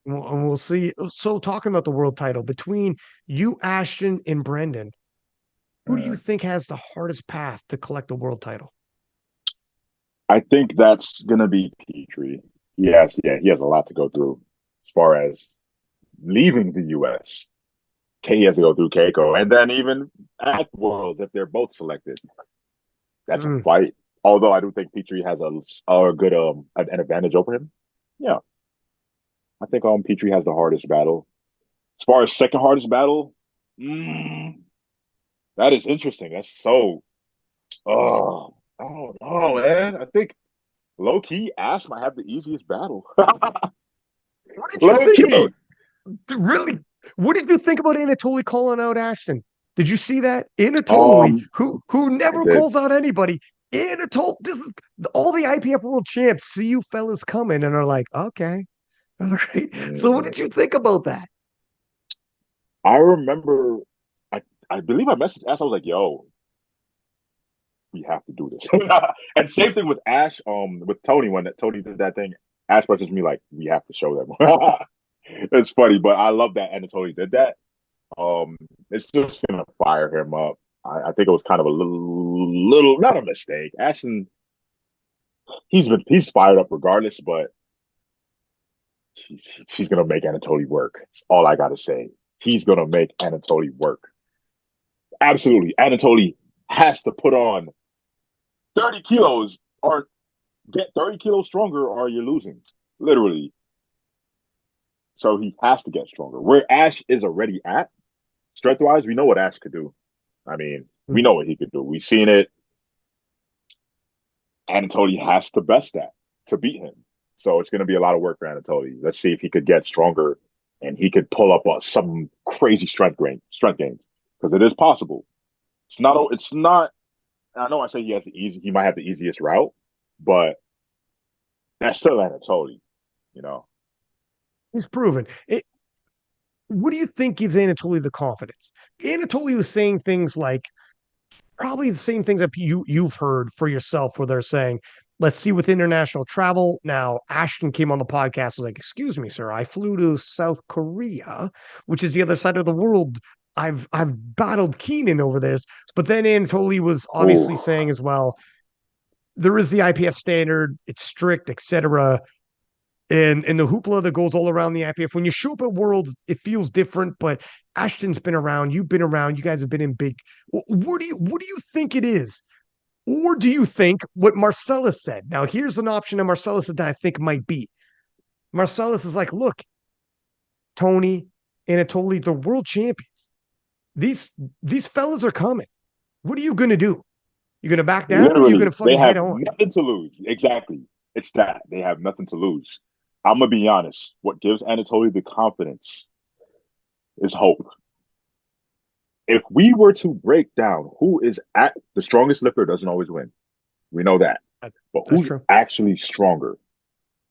We'll see. So talking about the world title between you, Ashton, and Brendan, who do you Mm. think has the hardest path to collect a world title? I think that's gonna be Petrie. He has a lot to go through as far as leaving the US. He has to go through Keiko, and then even at Worlds, if they're both selected, that's a Mm. fight. Although I do think Petrie has a good an advantage over him. Yeah, I think Petrie has the hardest battle. As far as second hardest battle, mm, that is interesting. That's so. Oh, I don't know, man. I think low key Ash might have the easiest battle. What did you Low think about key. really? What did you think about Anatolii calling out Ashton? Did you see that? Anatolii, Um, who I never did. calls out anybody. Anatol, this is all the IPF world champs see you fellas coming and are like, okay, all right. So what Mm, did you think about that? I remember, I I believe I messaged Ash. I was like, "Yo, we have to do this." And same thing with Ash. With Tony when Tony did that thing, Ash messaged me like, "We have to show them." It's funny, but I love that Anatolii did that. Um, it's just gonna fire him up. I think it was kind of a little not a mistake. Ashton, he's fired up regardless, but she's gonna make Anatolii work. That's all I gotta say. He's gonna make Anatolii work. Absolutely, Anatolii has to put on 30 kilos or get 30 kilos stronger, or you're losing. Literally. So he has to get stronger. Where Ash is already at, strength wise, we know what Ash could do. I mean, we know what he could do. We've seen it. Anatolii has to best that to beat him. So it's going to be a lot of work for Anatolii. Let's see if he could get stronger and he could pull up some crazy strength gains because it is possible. It's not. It's not. I know I say he has the easy. He might have the easiest route, but that's still Anatolii. You know. He's proven it. What do you think gives Anatoly the confidence? Anatoly was saying things like probably the same things that you've heard for yourself, where they're saying, "Let's see with international travel." Now, Ashton came on the podcast was like, "Excuse me, sir, I flew to South Korea, which is the other side of the world. I've battled Keenan over there." But then Anatoly was Ooh. obviously saying as well, there is the IPF standard, it's strict, etc. And the hoopla that goes all around the IPF. When you show up at Worlds, it feels different. But Ashton's been around, you've been around, you guys have been in big. What do you think it is? Or do you think what Marcellus said? Now, here's an option that Marcellus said that I think might be. Marcellus is like, look, Tony, Anatolii, the world champions. These these fellas are coming. What are you gonna do? You gonna back down or are you gonna Literally, they fucking head have on? nothing to lose. Exactly. It's that. They have nothing to lose. I'm gonna be honest. What gives Anatoly the confidence is hope. If we were to break down who is at the strongest lifter doesn't always win. We know that. But That's who's true. actually stronger?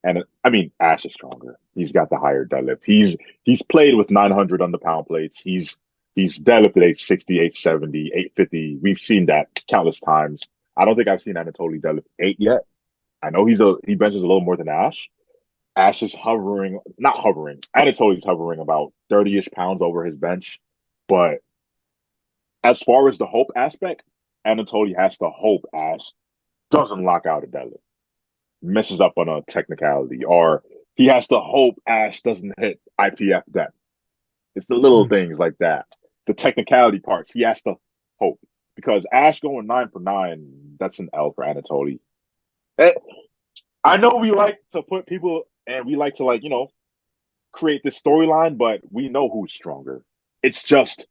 And I mean, Ash is stronger. He's got the higher deadlift. He's played with 900 on the pound plates. He's deadlifted 860, 870, 850. We've seen that countless times. I don't think I've seen Anatoly deadlift eight yet. I know he benches a little more than Ash. Ash is hovering, not hovering. Anatolie's hovering about 30-ish pounds over his bench. But as far as the hope aspect, Anatoly has to hope Ash doesn't lock out a deadlift, messes up on a technicality, or he has to hope Ash doesn't hit IPF depth. It's the little Hmm. things like that. The technicality parts, he has to hope. Because Ash going 9 for 9, that's an L for Anatoly. I know we like to put people and we like to create this storyline, but we know who's stronger. It's just,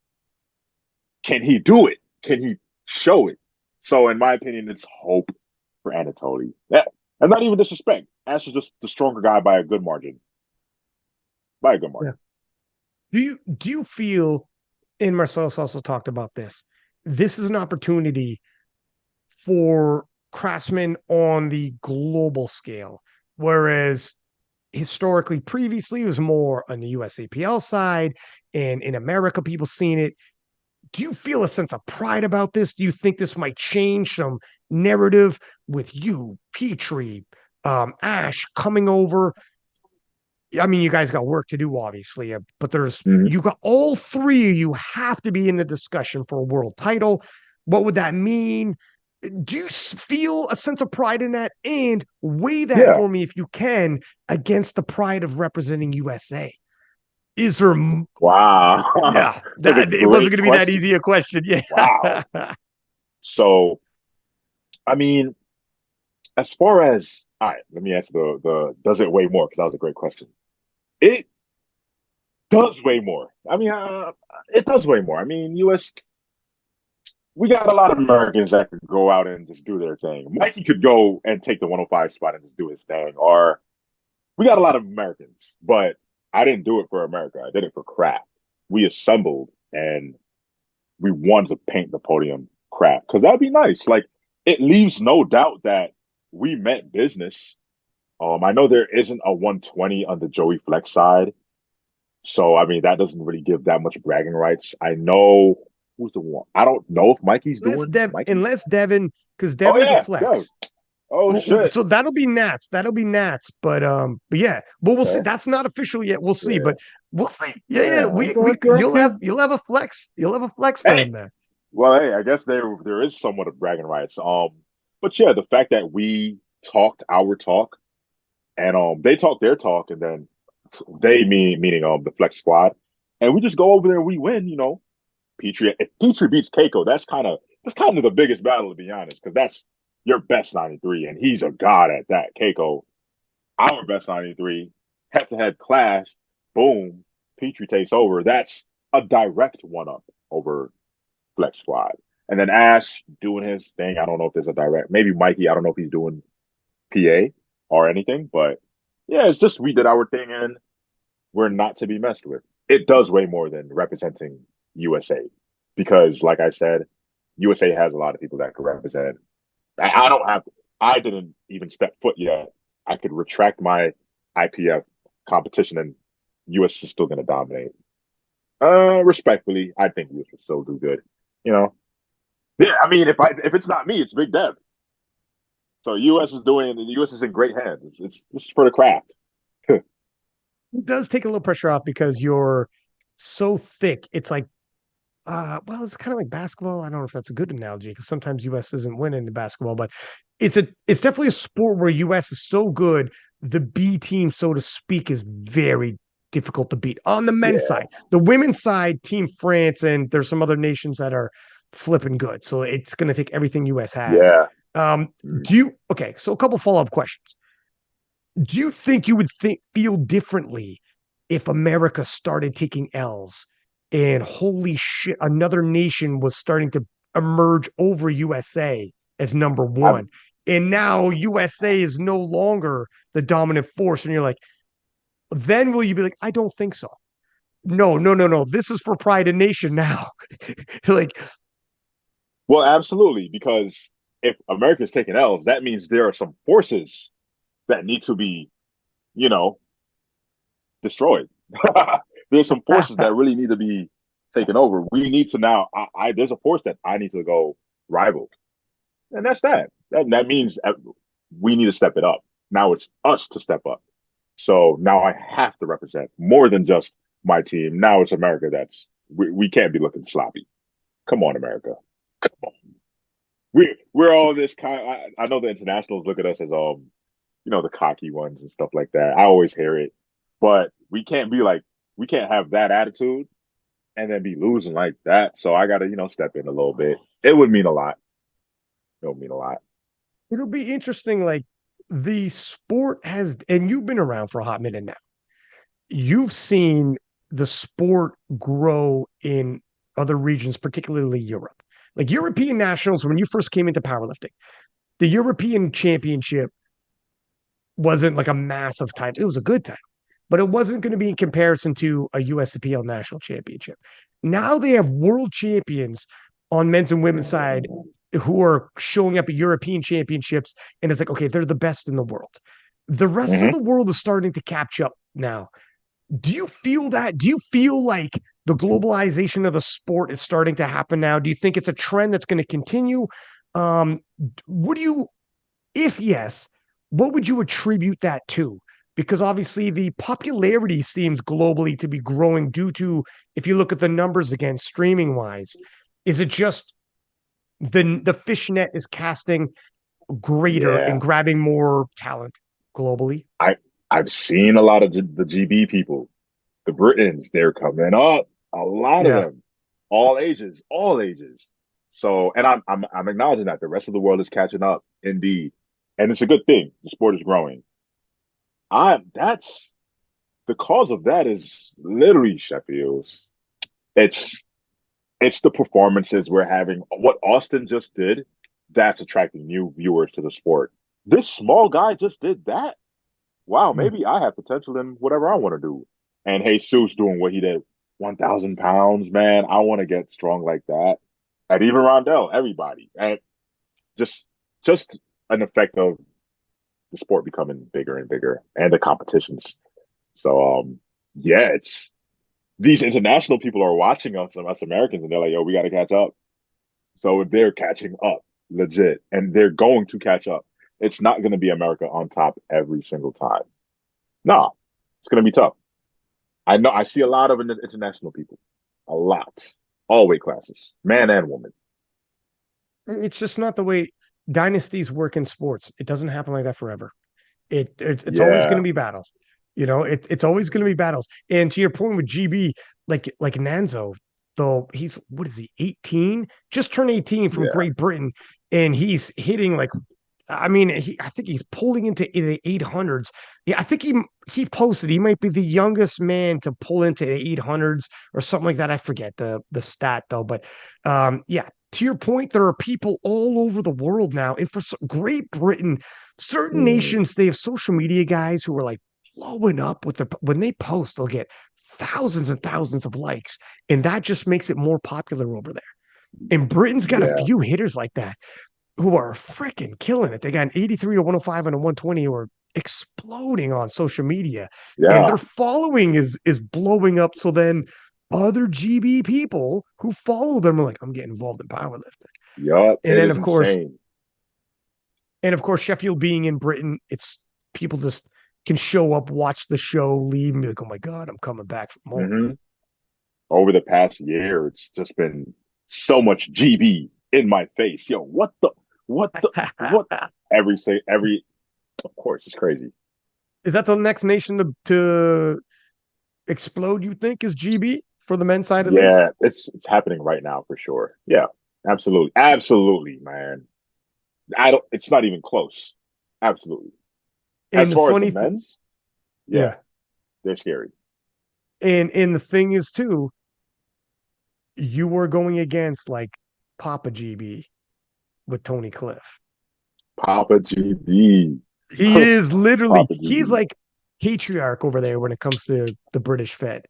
can he do it? Can he show it? So in my opinion, it's hope for Anatoly. And not even disrespect. Ash is just the stronger guy by a good margin. By a good Yeah. margin. Do you feel, and Marcellus also talked about this, this is an opportunity for craftsmen on the global scale, whereas historically previously it was more on the USAPL side and in America people seeing it. Do you feel a sense of pride about this? Do you think this might change some narrative with you, Petrie, Ash coming over? I mean, you guys got work to do, obviously, but Mm-hmm. you got all three of you have to be in the discussion for a world title. What would that mean? Do you feel a sense of pride in that? And weigh that Yeah. for me if you can against the pride of representing USA. Is there, Wow. yeah, That's a that it wasn't great going to be that question. easy a question. Wow. Yeah. So, I mean, as far as all right, let me answer the does it weigh more? Because that was a great question. It does weigh more. I mean, it does weigh more. I mean, U.S. We got a lot of Americans that could go out and just do their thing. Mikey could go and take the 105 spot and just do his thing. Or we got a lot of Americans, but I didn't do it for America. I did it for craft. We assembled and we wanted to paint the podium craft because that'd be nice. Like it leaves no doubt that we meant business. I know there isn't a 120 on the Joey Flex side, So I mean, that doesn't really give that much bragging rights. I know who's the one. I don't know if Mikey's doing Mikey. Unless Devin, because Oh Devin's a yeah, Dev. flex. Oh shit. So that'll be Nats. That'll be Nats. But yeah, but we'll see. Okay. That's not official yet. We'll see, Yeah. but we'll see. Yeah, yeah. Yeah. Okay. Okay. Okay. You'll have a flex. You'll have a flex for Hey. him there. Well, hey, I guess there is somewhat of bragging rights. But yeah, the fact that we talked our talk and they talk their talk, and then meaning the flex squad, and we just go over there and we win. Petrie, if Petrie beats Keiko, that's kind of the biggest battle, to be honest, because that's your best 93, and he's a god at that. Keiko, our best 93, head to head clash, boom, Petrie takes over. That's a direct one up over Flex Squad. And then Ash doing his thing. I don't know if there's a direct, maybe Mikey, I don't know if he's doing PA or anything, but yeah, it's just we did our thing and we're not to be messed with. It does way more than representing USA because, like I said, USA has a lot of people that could represent. I don't have, I didn't even step foot yet. I could retract my IPF competition and US is still going to dominate. Respectfully, I think US will still do good. You know, yeah. I mean, if it's not me, it's Big Dev. So US is doing. The US is in great hands. It's for the craft. It does take a little pressure off because you're so thick. It's like, well, it's kind of like basketball. I don't know if that's a good analogy because sometimes US isn't winning the basketball, but it's definitely a sport where US is so good. The B team, so to speak, is very difficult to beat on the men's Yeah, side. The women's side, Team France, and there's some other nations that are flipping good. So it's going to take everything US has. yeah. Do you okay? So a couple follow up questions. Do you think you would feel differently if America started taking L's and holy shit, another nation was starting to emerge over USA as number I'm one? And now USA is no longer the dominant force. And you're like, then will you be like, I don't think so? No, no, no, no. This is for pride of nation now. Like, well, absolutely, because if America's taking L's, that means there are some forces that need to be, you know, destroyed. There's some forces that really need to be taken over. We need to now. There's a force that I need to go rival, and that's that. That means we need to step it up. Now it's us to step up. So now I have to represent more than just my team. Now it's America. We can't be looking sloppy. Come on, America. Come on. We're all this kind. I know the internationals look at us as the cocky ones and stuff like that. I always hear it, but we can't have that attitude and then be losing like that. So I got to step in a little bit. It would mean a lot. It would mean a lot. it'll be interesting. Like, the sport has, and you've been around for a hot minute now. You've seen the sport grow in other regions, particularly Europe. Like European nationals, when you first came into powerlifting, the European Championship wasn't like a massive title. It was a good title, but it wasn't going to be in comparison to a USPL national championship. Now they have world champions on men's and women's side who are showing up at European championships, and it's like, okay, they're the best in the world. The rest of Mm-hmm. the world is starting to catch up now. Do you feel that? Do you feel like the globalization of the sport is starting to happen now? Do you think it's a trend that's going to continue? Um, what do you, if yes, what would you attribute that to? Because obviously the popularity seems globally to be growing due to, if you look at the numbers again, streaming wise, is it just the fishnet is casting greater and Yeah, grabbing more talent globally? I I've seen a lot of the GB people, the Britons. They're coming up. A lot of Yeah. them, all ages, all ages. So, and I'm acknowledging that the rest of the world is catching up, indeed, and it's a good thing. The sport is growing. I That's the cause of that is literally Sheffield's. It's it's the performances we're having. What Austin just did, that's attracting new viewers to the sport. This small guy just did that. Wow, maybe I have potential in whatever I want to do. And Jesus doing what he did, 1,000 pounds, man. I want to get strong like that. And even Rondell, everybody. And just just an effect of the sport becoming bigger and bigger and the competitions. So yeah, these international people are watching us Americans, and they're like, "Yo, we got to catch up." So they're catching up, legit, and they're going to catch up. It's not going to be America on top every single time. No, it's going to be tough. I know. I see a lot of international people, a lot, all weight classes, man and woman. It's just not the way dynasties work in sports. It doesn't happen like that forever. It's always going Yeah, to be battles. It's always going to be battles. And to your point with GB, like Nanzo, though he's what is he, 18? Just turned 18 from yeah, Great Britain, and he's hitting like I mean, I think he's pulling into the 800s. Yeah, I think he posted he might be the youngest man to pull into the 800s or something like that. I forget the stat though, but yeah. To your point, there are people all over the world now, and for Great Britain, certain mm, nations they have social media guys who are like blowing up with their when they post, they'll get thousands and thousands of likes, and that just makes it more popular over there. And Britain's got a yeah, few hitters like that who are freaking killing it. They got an 83, a 105, and a 120 who are exploding on social media. And yeah, their following is blowing up. So then other GB people who follow them are like, I'm getting involved in powerlifting. yup. And It then is insane. of course, Sheffield being in Britain, it's people just can show up, watch the show, leave, and be like, oh my God, I'm coming back for more. Hmm. Over the past year, it's just been so much GB in my face. Yo, what the, what? Every. Of course, it's crazy. Is that the next nation to explode, you think, is GB for the men's side at least? Yeah, it's happening right now for sure. Yeah, absolutely, absolutely, man. I don't. It's not even close. Absolutely. As And the far as the funny thing, men's, yeah, yeah. they're scary. And the thing is too, you were going against like Papa GB with Tony Cliffe. Papa GB, He is literally, Papa he's GB. like patriarch over there when it comes to the British Fed.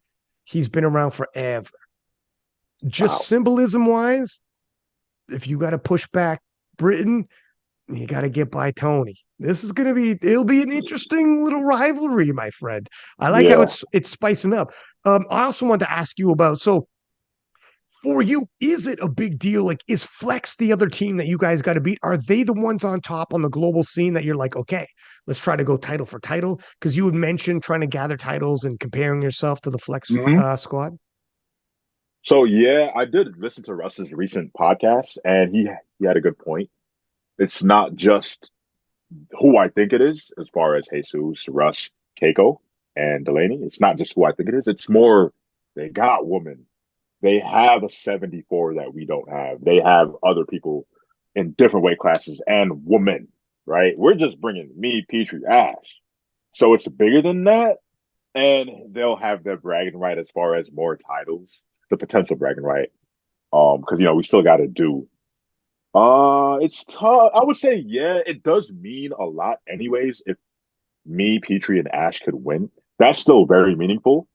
He's been around forever. Just Wow. symbolism wise, if you got to push back Britain, you got to get by Tony. This is going to be, it'll be an interesting little rivalry, my friend. I like how Yeah. it's spicing up. I also want to ask you about, so for you, is it a big deal? Like, is Flex the other team that you guys got to beat? Are they the ones on top on the global scene that you're like, okay, let's try to go title for title? Because you had mentioned trying to gather titles and comparing yourself to the Flex Hmm. squad. So yeah, I did listen to Russ's recent podcast, and he had a good point. It's not just who I think it is, as far as Jesus, Russ, Keiko, and Delaney. It's not just who I think it is. It's more they got women. They have a 74 that we don't have. They have other people in different weight classes and women, right? We're just bringing me, Petrie, Ash. So it's bigger than that. And they'll have their bragging right as far as more titles, the potential bragging right. Because we still got to do. It's tough. I would say, yeah, it does mean a lot, anyways. If me, Petrie, and Ash could win, that's still very meaningful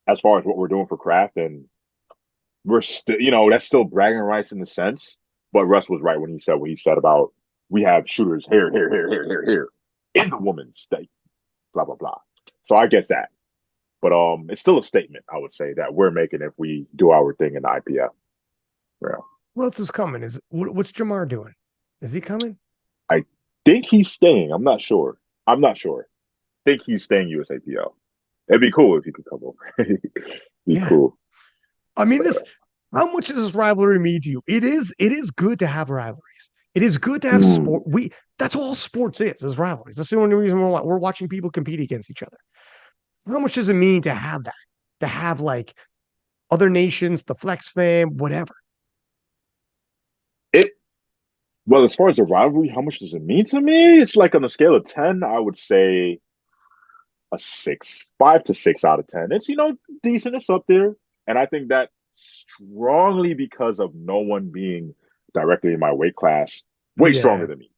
as far as what we're doing for craft, and we're still, that's still bragging rights in the sense. But Russ was right when he said what he said about we have shooters here, here, here, here, here, here in the women's state, blah blah blah. So I get that. But it's still a statement, I would say, that we're making if we do our thing in the IPF. Yeah. Who else is coming? What's Jamar doing? Is he coming? I think he's staying. I'm not sure. I'm not sure. I think he's staying USAPL. It'd be cool if he could come over. Be Yeah. cool. I mean, But this how much does this rivalry mean to you? It is good to have rivalries. It is good to have sport. mm, That's all sports is rivalries. That's the only reason we're watching people compete against each other. How much does it mean to have that? To have like other nations, the Flex fam, whatever. it well, as far as the rivalry, how much does it mean to me? It's like on a scale of 10, I would say a 6, 5 to 6 out of 10. It's decent. It's up there, and I think that strongly because of no one being directly in my weight class, way stronger Yeah. than me.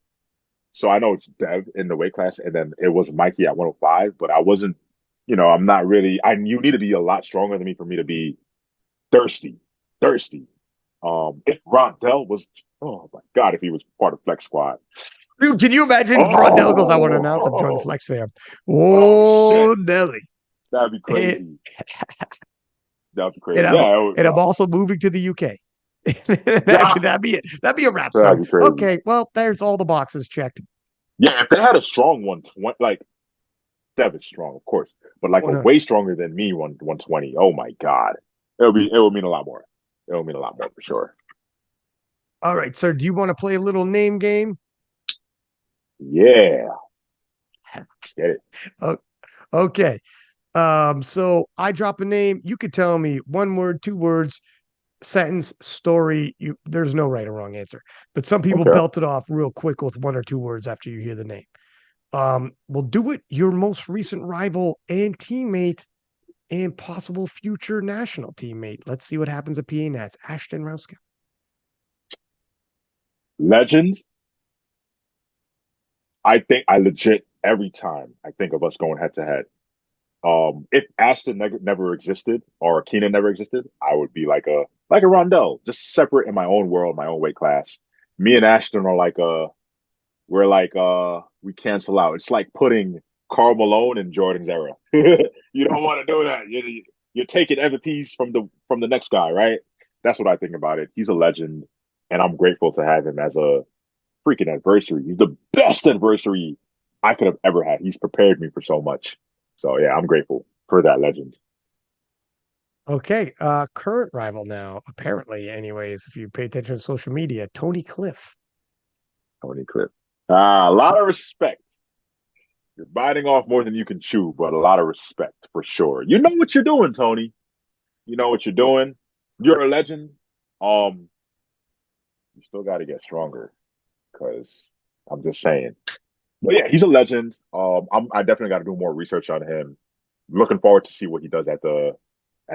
So I know it's Dev in the weight class, and then it was Mikey at 105, but I wasn't. I'm not really. You need to be a lot stronger than me for me to be thirsty, thirsty. If Rondell was, oh my God, if he was part of Flex Squad, Dude, can you imagine if Rondell goes, I want to announce I'm joining the oh, Flex fam? oh shit, Oh, Nelly. that'd be Eh, crazy. That'd be And crazy. I'm Yeah, it would, and I'm also moving to the UK. yeah, That'd be it. That'd be a wrap that'd song. be crazy. Okay, well, there's all the boxes checked. Yeah, if they had a strong 120, like Dev is strong, of course, but like a 100. way stronger than me 120. Oh my God. It would mean a lot more. It would mean a lot more for sure. All right, sir. Do you want to play a little name game? Yeah. Let's get it. Oh, okay. So I drop a name. You could tell me one word, two words, sentence, story. There's no right or wrong answer. But some people Okay. belt it off real quick with one or two words after you hear the name. We'll do it. Your most recent rival and teammate and possible future national teammate. Let's see what happens at PA Nats. Ashton Rouska. Legends. I think I legit every time I think of us going head to head. If Ashton never existed or Keenan never existed, I would be like a Rondell, just separate in my own world, my own weight class. Me and Ashton are we cancel out. It's like putting Karl Malone in Jordan's era. You don't want to do that. You're taking MVPs from the next guy, right? That's what I think about it. He's a legend, and I'm grateful to have him as a freaking adversary. He's the best adversary I could have ever had. He's prepared me for so much. So yeah, I'm grateful for that legend. Okay. Current rival now, apparently, anyways, if you pay attention to social media, Tony Cliffe. Tony Cliffe. A lot of respect. You're biting off more than you can chew, but a lot of respect for sure. You know what you're doing, Tony. You know what you're doing. You're a legend. Um, you still got to get stronger because I'm just saying. But yeah, he's a legend. I definitely got to do more research on him. Looking forward to see what he does at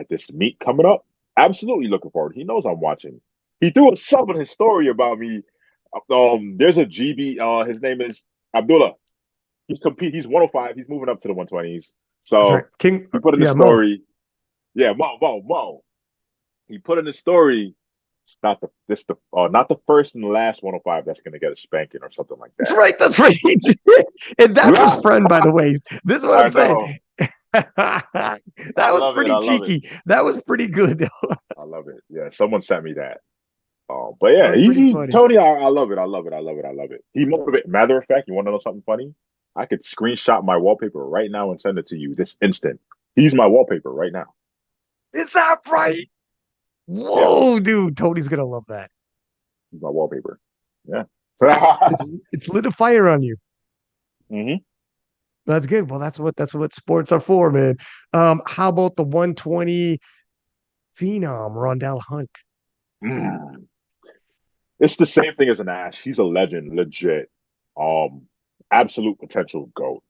this meet coming up. Absolutely looking forward. He knows I'm watching. He threw a sub in his story about me. There's a GB. His name is Abdullah. He's 105. He's moving up to the 120s. That's right. So King. he put in the Yeah, Mo. story. Yeah, Mo. He put in the story. It's not the first and the last 105 that's gonna get a spanking or something like That's that. right. That's right. And that's his Yeah, friend, by the way. This is what I'm I saying. know. That I was love it. pretty I love it. cheeky. That was pretty good. I love it. Yeah, someone sent me that. But That yeah, was pretty he funny. Tony. I love it. I love it. I love it. I love it. He motivated. Matter of fact, you want to know something funny? I could screenshot my wallpaper right now and send it to you this instant. He's my wallpaper right now. Is that right? Yeah, Whoa, dude. Tony's gonna love that. he's my wallpaper. Yeah. It's lit a fire on you. hmm That's good. Well, that's what sports are for, man. How about the 120 phenom, Rondell Hunt? Mm. It's the same thing as an Ash. He's a legend, legit. Um, Absolute potential GOAT.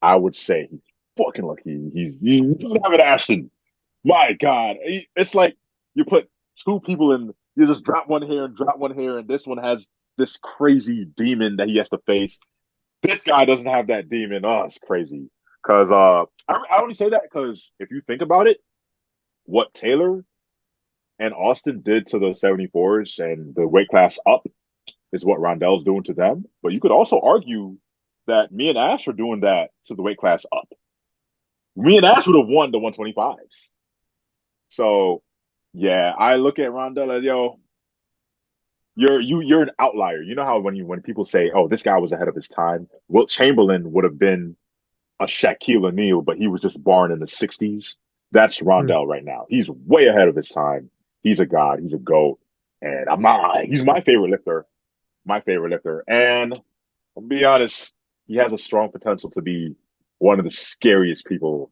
I would say he's fucking lucky. He doesn't have an Ashton. My God, it's like you put two people in. You just drop one here and drop one here, and this one has this crazy demon that he has to face. This guy doesn't have that demon. Oh, it's crazy. Because I only say that because if you think about it, what Taylor and Austin did to the 74s and the weight class up is what Rondell's doing to them. But you could also argue that me and Ash are doing that to the weight class up. Me and Ash would have won the 125s. So yeah, I look at Rondell as yo, you're an outlier. You know how when people say, "Oh, this guy was ahead of his time," Wilt Chamberlain would have been a Shaquille O'Neal, but he was just born in the '60s. That's Hmm. Rondell right now. He's way ahead of his time. He's a god. He's a goat, and he's my favorite lifter. My favorite lifter, and I'll be honest, he has a strong potential to be one of the scariest people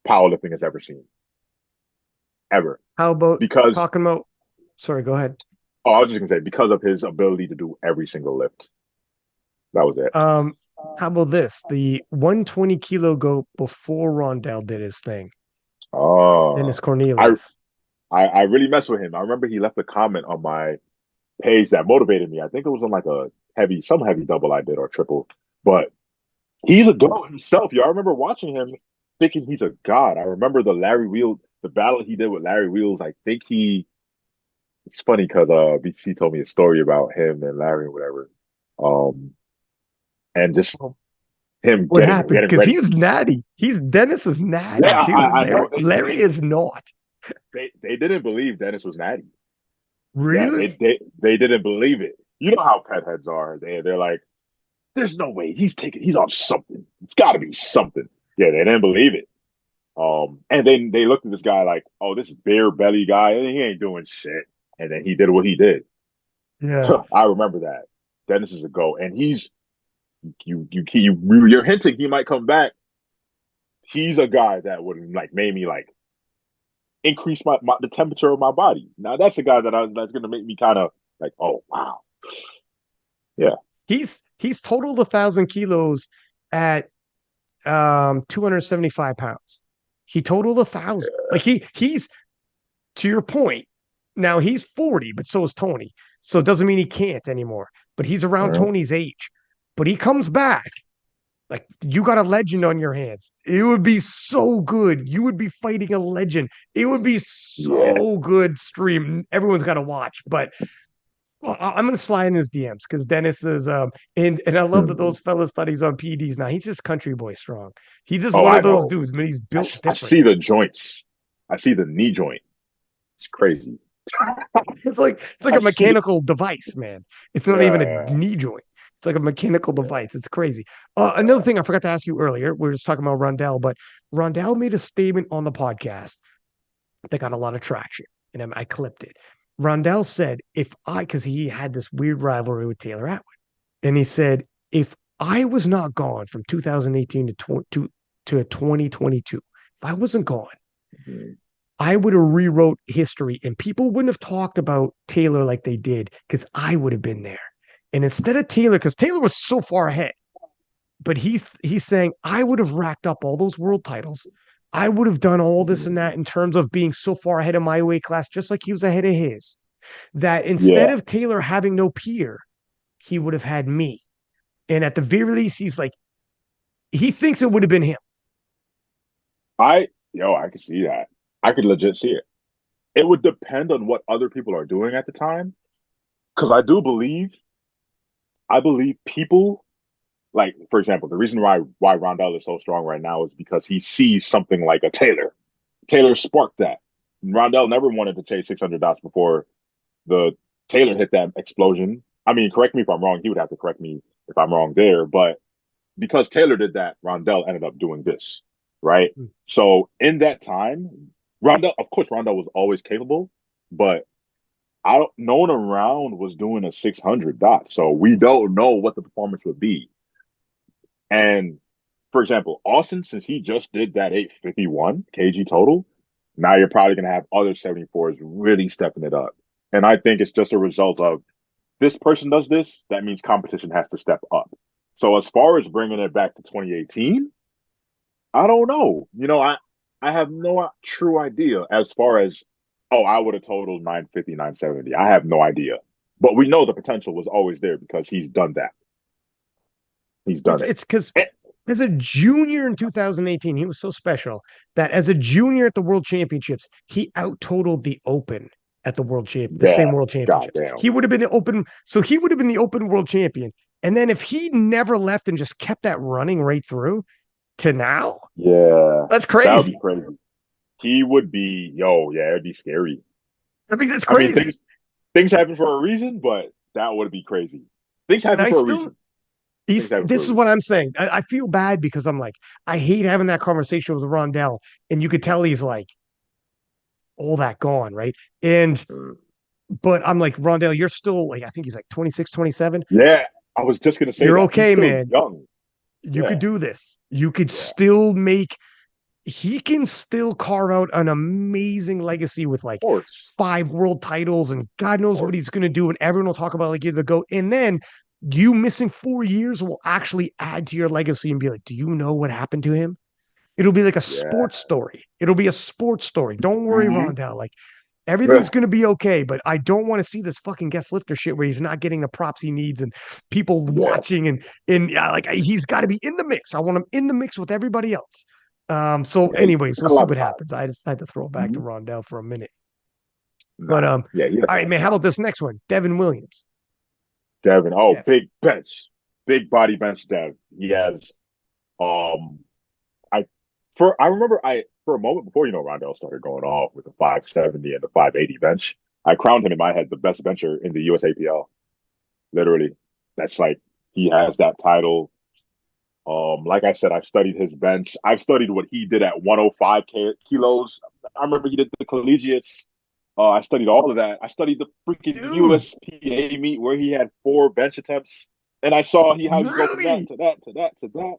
powerlifting has ever seen, ever. How about Because talking about? Sorry, go ahead. I was just gonna say because of his ability to do every single lift. That was it. Um, how about this? The 120 kilo goat before Rondell did his thing. Dennis Oh, I Cornelius. I really mess with him. I remember he left a comment on my page that motivated me. I think it was on like some heavy double I did or triple. But he's a goat himself. Yo, I remember watching him thinking he's a god. I remember the battle he did with Larry Wheels. I think it's funny because BC told me a story about him and Larry or whatever. Um, and just Well, him What happened? getting Because ready. he's natty. Dennis is natty Yeah, too. I know Larry is not. they didn't believe Dennis was natty. Yeah, Really? they didn't believe it. You know how pet heads are. They're like, there's no way he's on something. It's got to be something. Yeah, they didn't believe it. And then they looked at this guy like, oh, this bare belly guy, and he ain't doing shit. And then he did what he did. Yeah. I remember that. Dennis is a go, and you're hinting he might come back. He's a guy that would like made me like increase the temperature of my body. Now that's a guy that's gonna make me kind of like, oh wow, yeah, He's totaled 1,000 kilos at 275 pounds. He totaled 1,000. Like he's to your point. Now he's 40, but so is Tony. So it doesn't mean he can't anymore. But he's around uh, Tony's age. But he comes back. Like you got a legend on your hands. It would be so good. You would be fighting a legend. It would be yeah. so good stream. Everyone's got to watch. But well, I'm gonna slide in his DMs because Dennis is and I love that Hmm. those fellas studies on PDs now. He's just country boy strong. He's just Oh, one I of those know. dudes, but he's built I different. see the joints. I see the knee joint. It's crazy. It's like I a see it. mechanical device, man. It's not even a Yeah, knee joint. It's like a mechanical yeah, device. It's crazy. Another thing I forgot to ask you earlier, we were just talking about Rondell, but Rondell made a statement on the podcast that got a lot of traction, and I clipped it. Rondell said, because he had this weird rivalry with Taylor Atwood, and he said, if I was not gone from 2018 to 2022, if I wasn't gone, yeah. I would have rewrote history and people wouldn't have talked about Taylor like they did because I would have been there. And instead of Taylor, because Taylor was so far ahead, but he's saying I would have racked up all those world titles. I would have done all this and that in terms of being so far ahead of my weight class, just like he was ahead of his. That instead Yeah. of Taylor having no peer, he would have had me. And at the very least, he's like, he thinks it would have been him. I could see that. I could legit see it. It would depend on what other people are doing at the time, because I believe people like, for example, the reason why Rondell is so strong right now is because he sees something like a Taylor. Taylor sparked that. Rondell never wanted to chase 600 dots before the Taylor hit that explosion. I mean, correct me if I'm wrong. He would have to correct me if I'm wrong there, but because Taylor did that, Rondell ended up doing this, right? So in that time, of course, Rondell was always capable, but I don't, no one around was doing a 600 dot. So we don't know what the performance would be. And for example, Austin, since he just did that 851 kg total, now you're probably going to have other 74s really stepping it up. And I think it's just a result of this person does this, that means competition has to step up. So as far as bringing it back to 2018, I don't know. I have no true idea as far as, oh, I would have totaled 950, 970. I have no idea. But we know the potential was always there because he's done that. He's done it. It's because Eh, as a junior in 2018, he was so special that as a junior at the World Championships, he out totaled the Open at the same Yeah, World Championships. goddamn. He would have been the Open, so he would have been the Open World Champion. And then if he never left and just kept that running right through to now, Yeah, that's that would be crazy. crazy. He would be, yo, yeah, it'd be scary. I mean, that's I mean, crazy. things happen for a reason, but that would be crazy. Things And happen I for a still, reason. Things happen for this a is what reason. I'm saying. I feel bad because I'm like, I hate having that conversation with Rondell. And you could tell he's like, all that gone, right? And Mm. but I'm like, Rondell, you're still like, I think he's like 26, 27. Yeah, I was just gonna say You're that. He's okay, still man. young. You could Yeah, do this. You could yeah, still make, he can still carve out an amazing legacy with like course, 5 world titles and God of knows what course. he's going to do. And everyone will talk about like you're the GOAT. And then you missing 4 years will actually add to your legacy and be like, do you know what happened to him? It'll be like a Yeah. sports story. It'll be a sports story. Don't worry, Hmm. Rondell. Like everything's going to be okay, but I don't want to see this fucking guest lifter shit where he's not getting the props he needs and people Yeah. watching and like he's got to be in the mix. I want him in the mix with everybody else. So Yeah. He anyways, we'll got a see lot of what time. happens. I just had to throw it back to Hmm. Rondell for a minute. But Nah. Yeah, he has a all right, lot of man, how time. about this next one? Devin Williams. Devin. Oh, Dev. big bench. Big body bench Dev. He has Um, I remember for a moment before Rondell started going off with the 570 and the 580 bench, I crowned him in my head the best bencher in the USAPL. Literally, that's like he has that title. Like I said, I've studied his bench. I've studied what he did at 105 kilos. I remember he did the collegiates. I studied all of that. I studied the freaking Dude, USPA meet where he had 4 bench attempts, and I saw how he go from that really? to that to that to that.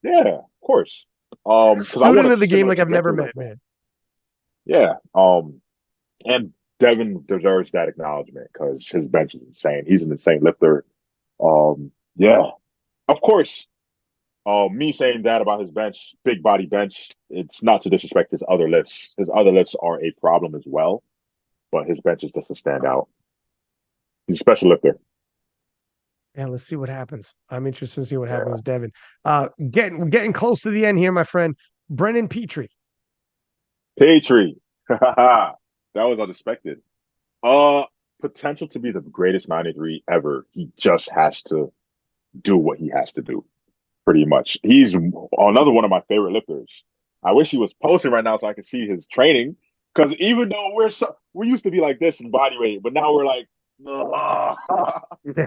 Yeah, of course. You're a Because I want student a of the game similar like I've never trajectory met, like that. man. Yeah. And Devin deserves that acknowledgement because his bench is insane. He's an insane lifter. Yeah. Of course, me saying that about his bench, big body bench, it's not to disrespect his other lifts. His other lifts are a problem as well, but his bench is just a standout. He's a special lifter. Yeah, let's see what happens. I'm interested to see what Yeah. happens, Devin. Getting close to the end here, my friend. Brennan Petrie. Petrie. That was unexpected. Uh, Potential to be the greatest 93 ever. He just has to do what he has to do, pretty much. He's another one of my favorite lifters. I wish he was posting right now so I could see his training. Because even though we used to be like this in body weight, but now we're like,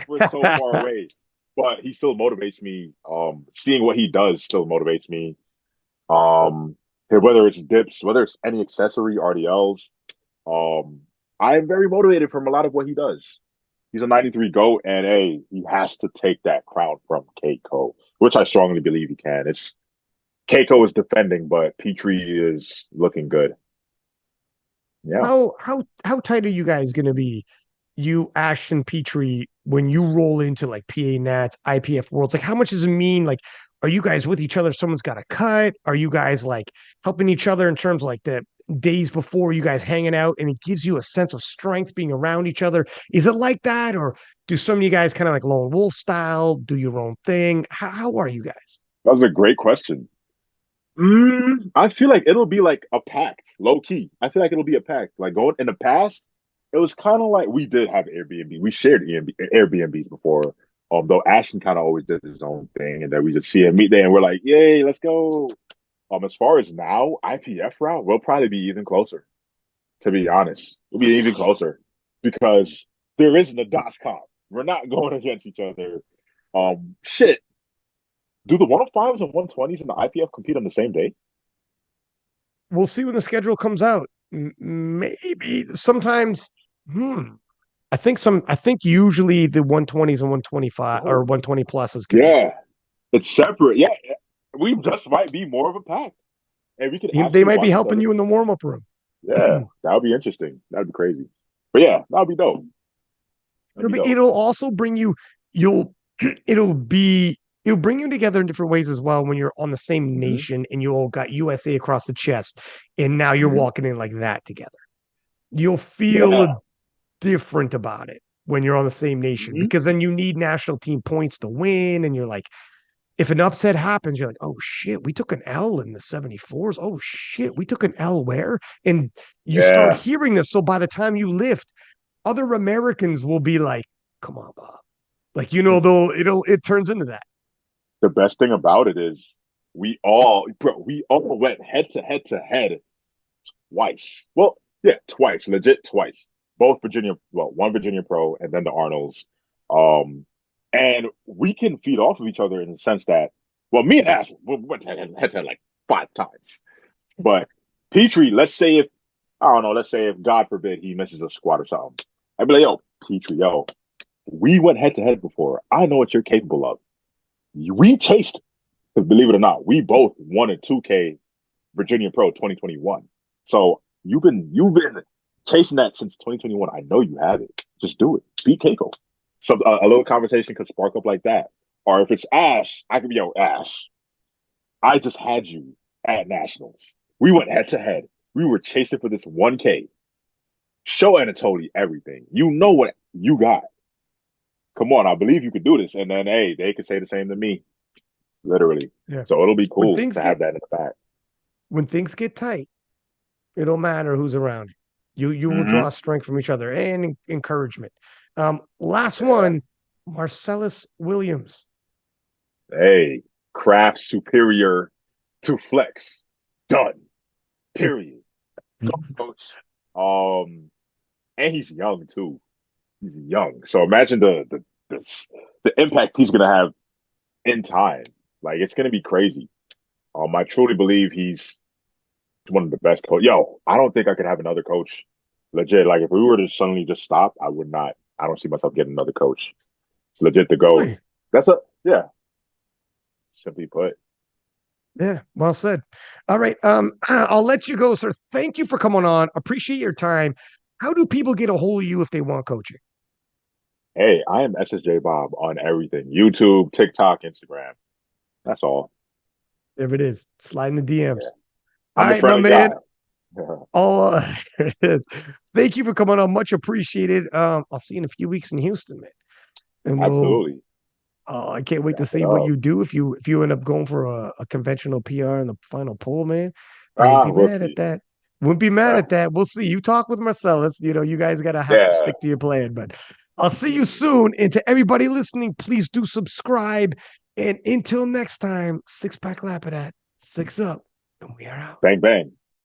we're so far away. But he still motivates me. Seeing what he does still motivates me. Um, whether it's dips, whether it's any accessory RDLs, um, I'm very motivated from a lot of what he does. He's a 93 GOAT, and he has to take that crown from Keiko, which I strongly believe he can. It's Keiko is defending, but Petrie is looking good. Yeah. How tight are you guys gonna be? You, Ashton Petrie, when you roll into like PA Nats, IPF Worlds, like how much does it mean? Like, are you guys with each other if someone's got a cut? Are you guys like helping each other in terms of like the days before you guys hanging out and it gives you a sense of strength being around each other? Is it like that? Or do some of you guys kind of like lone wolf style, do your own thing? How are you guys? That was a great question. I feel like it'll be like a pact, low key. I feel like it'll be a pact. Like going in the past, it was kind of like we did have Airbnb. We shared Airbnbs before. Though Ashton kind of always did his own thing, and then we just see him meet there, and we're like, "Yay, let's go!" As far as now, IPF route, we'll probably be even closer. To be honest, we'll be even closer because there isn't a dot com. We're not going against each other. Shit. Do the 105s and 120s in the IPF compete on the same day? We'll see when the schedule comes out. Maybe sometimes, hmm. I think usually the 120s and 125 or Oh, 120 pluses compete. yeah. It's separate. Yeah. We just might be more of a pack and we could They actually might be watch each helping other. you in the warm up room. Yeah. That would be interesting. That'd be crazy. But yeah, that'd be dope. That'd be dope. It'll also bring you you'll it'll be it'll bring you together in different ways as well when you're on the same Hmm. nation and you all got USA across the chest and now you're Hmm. walking in like that together. You'll feel Yeah. different about it when you're on the same nation Hmm. because then you need national team points to win and you're like if an upset happens, you're like, oh shit, we took an L in the 74s. Oh shit, we took an L where? And you start Yeah. hearing this. So by the time you lift, other Americans will be like, come on, Bob. Like, it turns into that. The best thing about it is we all went head to head twice. Well, yeah, twice, legit twice. Both Virginia, well, one Virginia Pro and then the Arnolds. Um, and we can feed off of each other in the sense that, well, me and Ash we went head to head like 5 times. But Petrie, I don't know, let's say if God forbid he misses a squat or something, I'd be like, yo, Petrie, yo, we went head to head before. I know what you're capable of. We chased, because believe it or not, we both won a 2K Virginia Pro 2021. So you've been chasing that since 2021. I know you have it. Just do it. Beat Keiko. So a little conversation could spark up like that. Or if it's Ash, I could be, yo, Ash, I just had you at nationals. We went head to head. We were chasing for this 1K. Show Anatolii everything. You know what you got. Come on, I believe you could do this. And then they could say the same to me, literally. Yeah. So it'll be When cool things to get have that in the back. when things get tight, it don't matter who's around you. You will draw Mm-hmm. strength from each other and encouragement. Last Yeah. one, Marcellus Williams. Hey. craft superior to flex. Done. Period. Go, coach. And he's young too. He's young. So imagine the, the impact he's gonna have in time. Like it's gonna be crazy. I truly believe he's one of the best coach. Yo, I don't think I could have another coach. Legit. Like if we were to suddenly just stop, I would not. I don't see myself getting another coach. It's legit the goat. Really? That's a yeah. Simply put. Yeah, well said. All right. I'll let you go, sir. Thank you for coming on. Appreciate your time. How do people get a hold of you if they want coaching? Hey, I am SSJ Bob on everything. YouTube, TikTok, Instagram. That's all. There it is. Slide in the Yeah. DMs. All I'm a right, my friendly guy. man. Oh, there it is. Thank you for coming on. Much appreciated. I'll see you in a few weeks in Houston, man. And we'll Absolutely. I can't wait to Wrap it see what up. you do if you end up going for a conventional PR in the final poll, man. I wouldn't Ah, be we'll mad at see. that. Wouldn't be mad Ah, at that. We'll see. You talk with Marcellus. You guys gotta have to yeah. stick to your plan. But I'll see you soon. And to everybody listening, please do subscribe. And until next time, six pack Lapadat, six up, and we are out. Bang bang.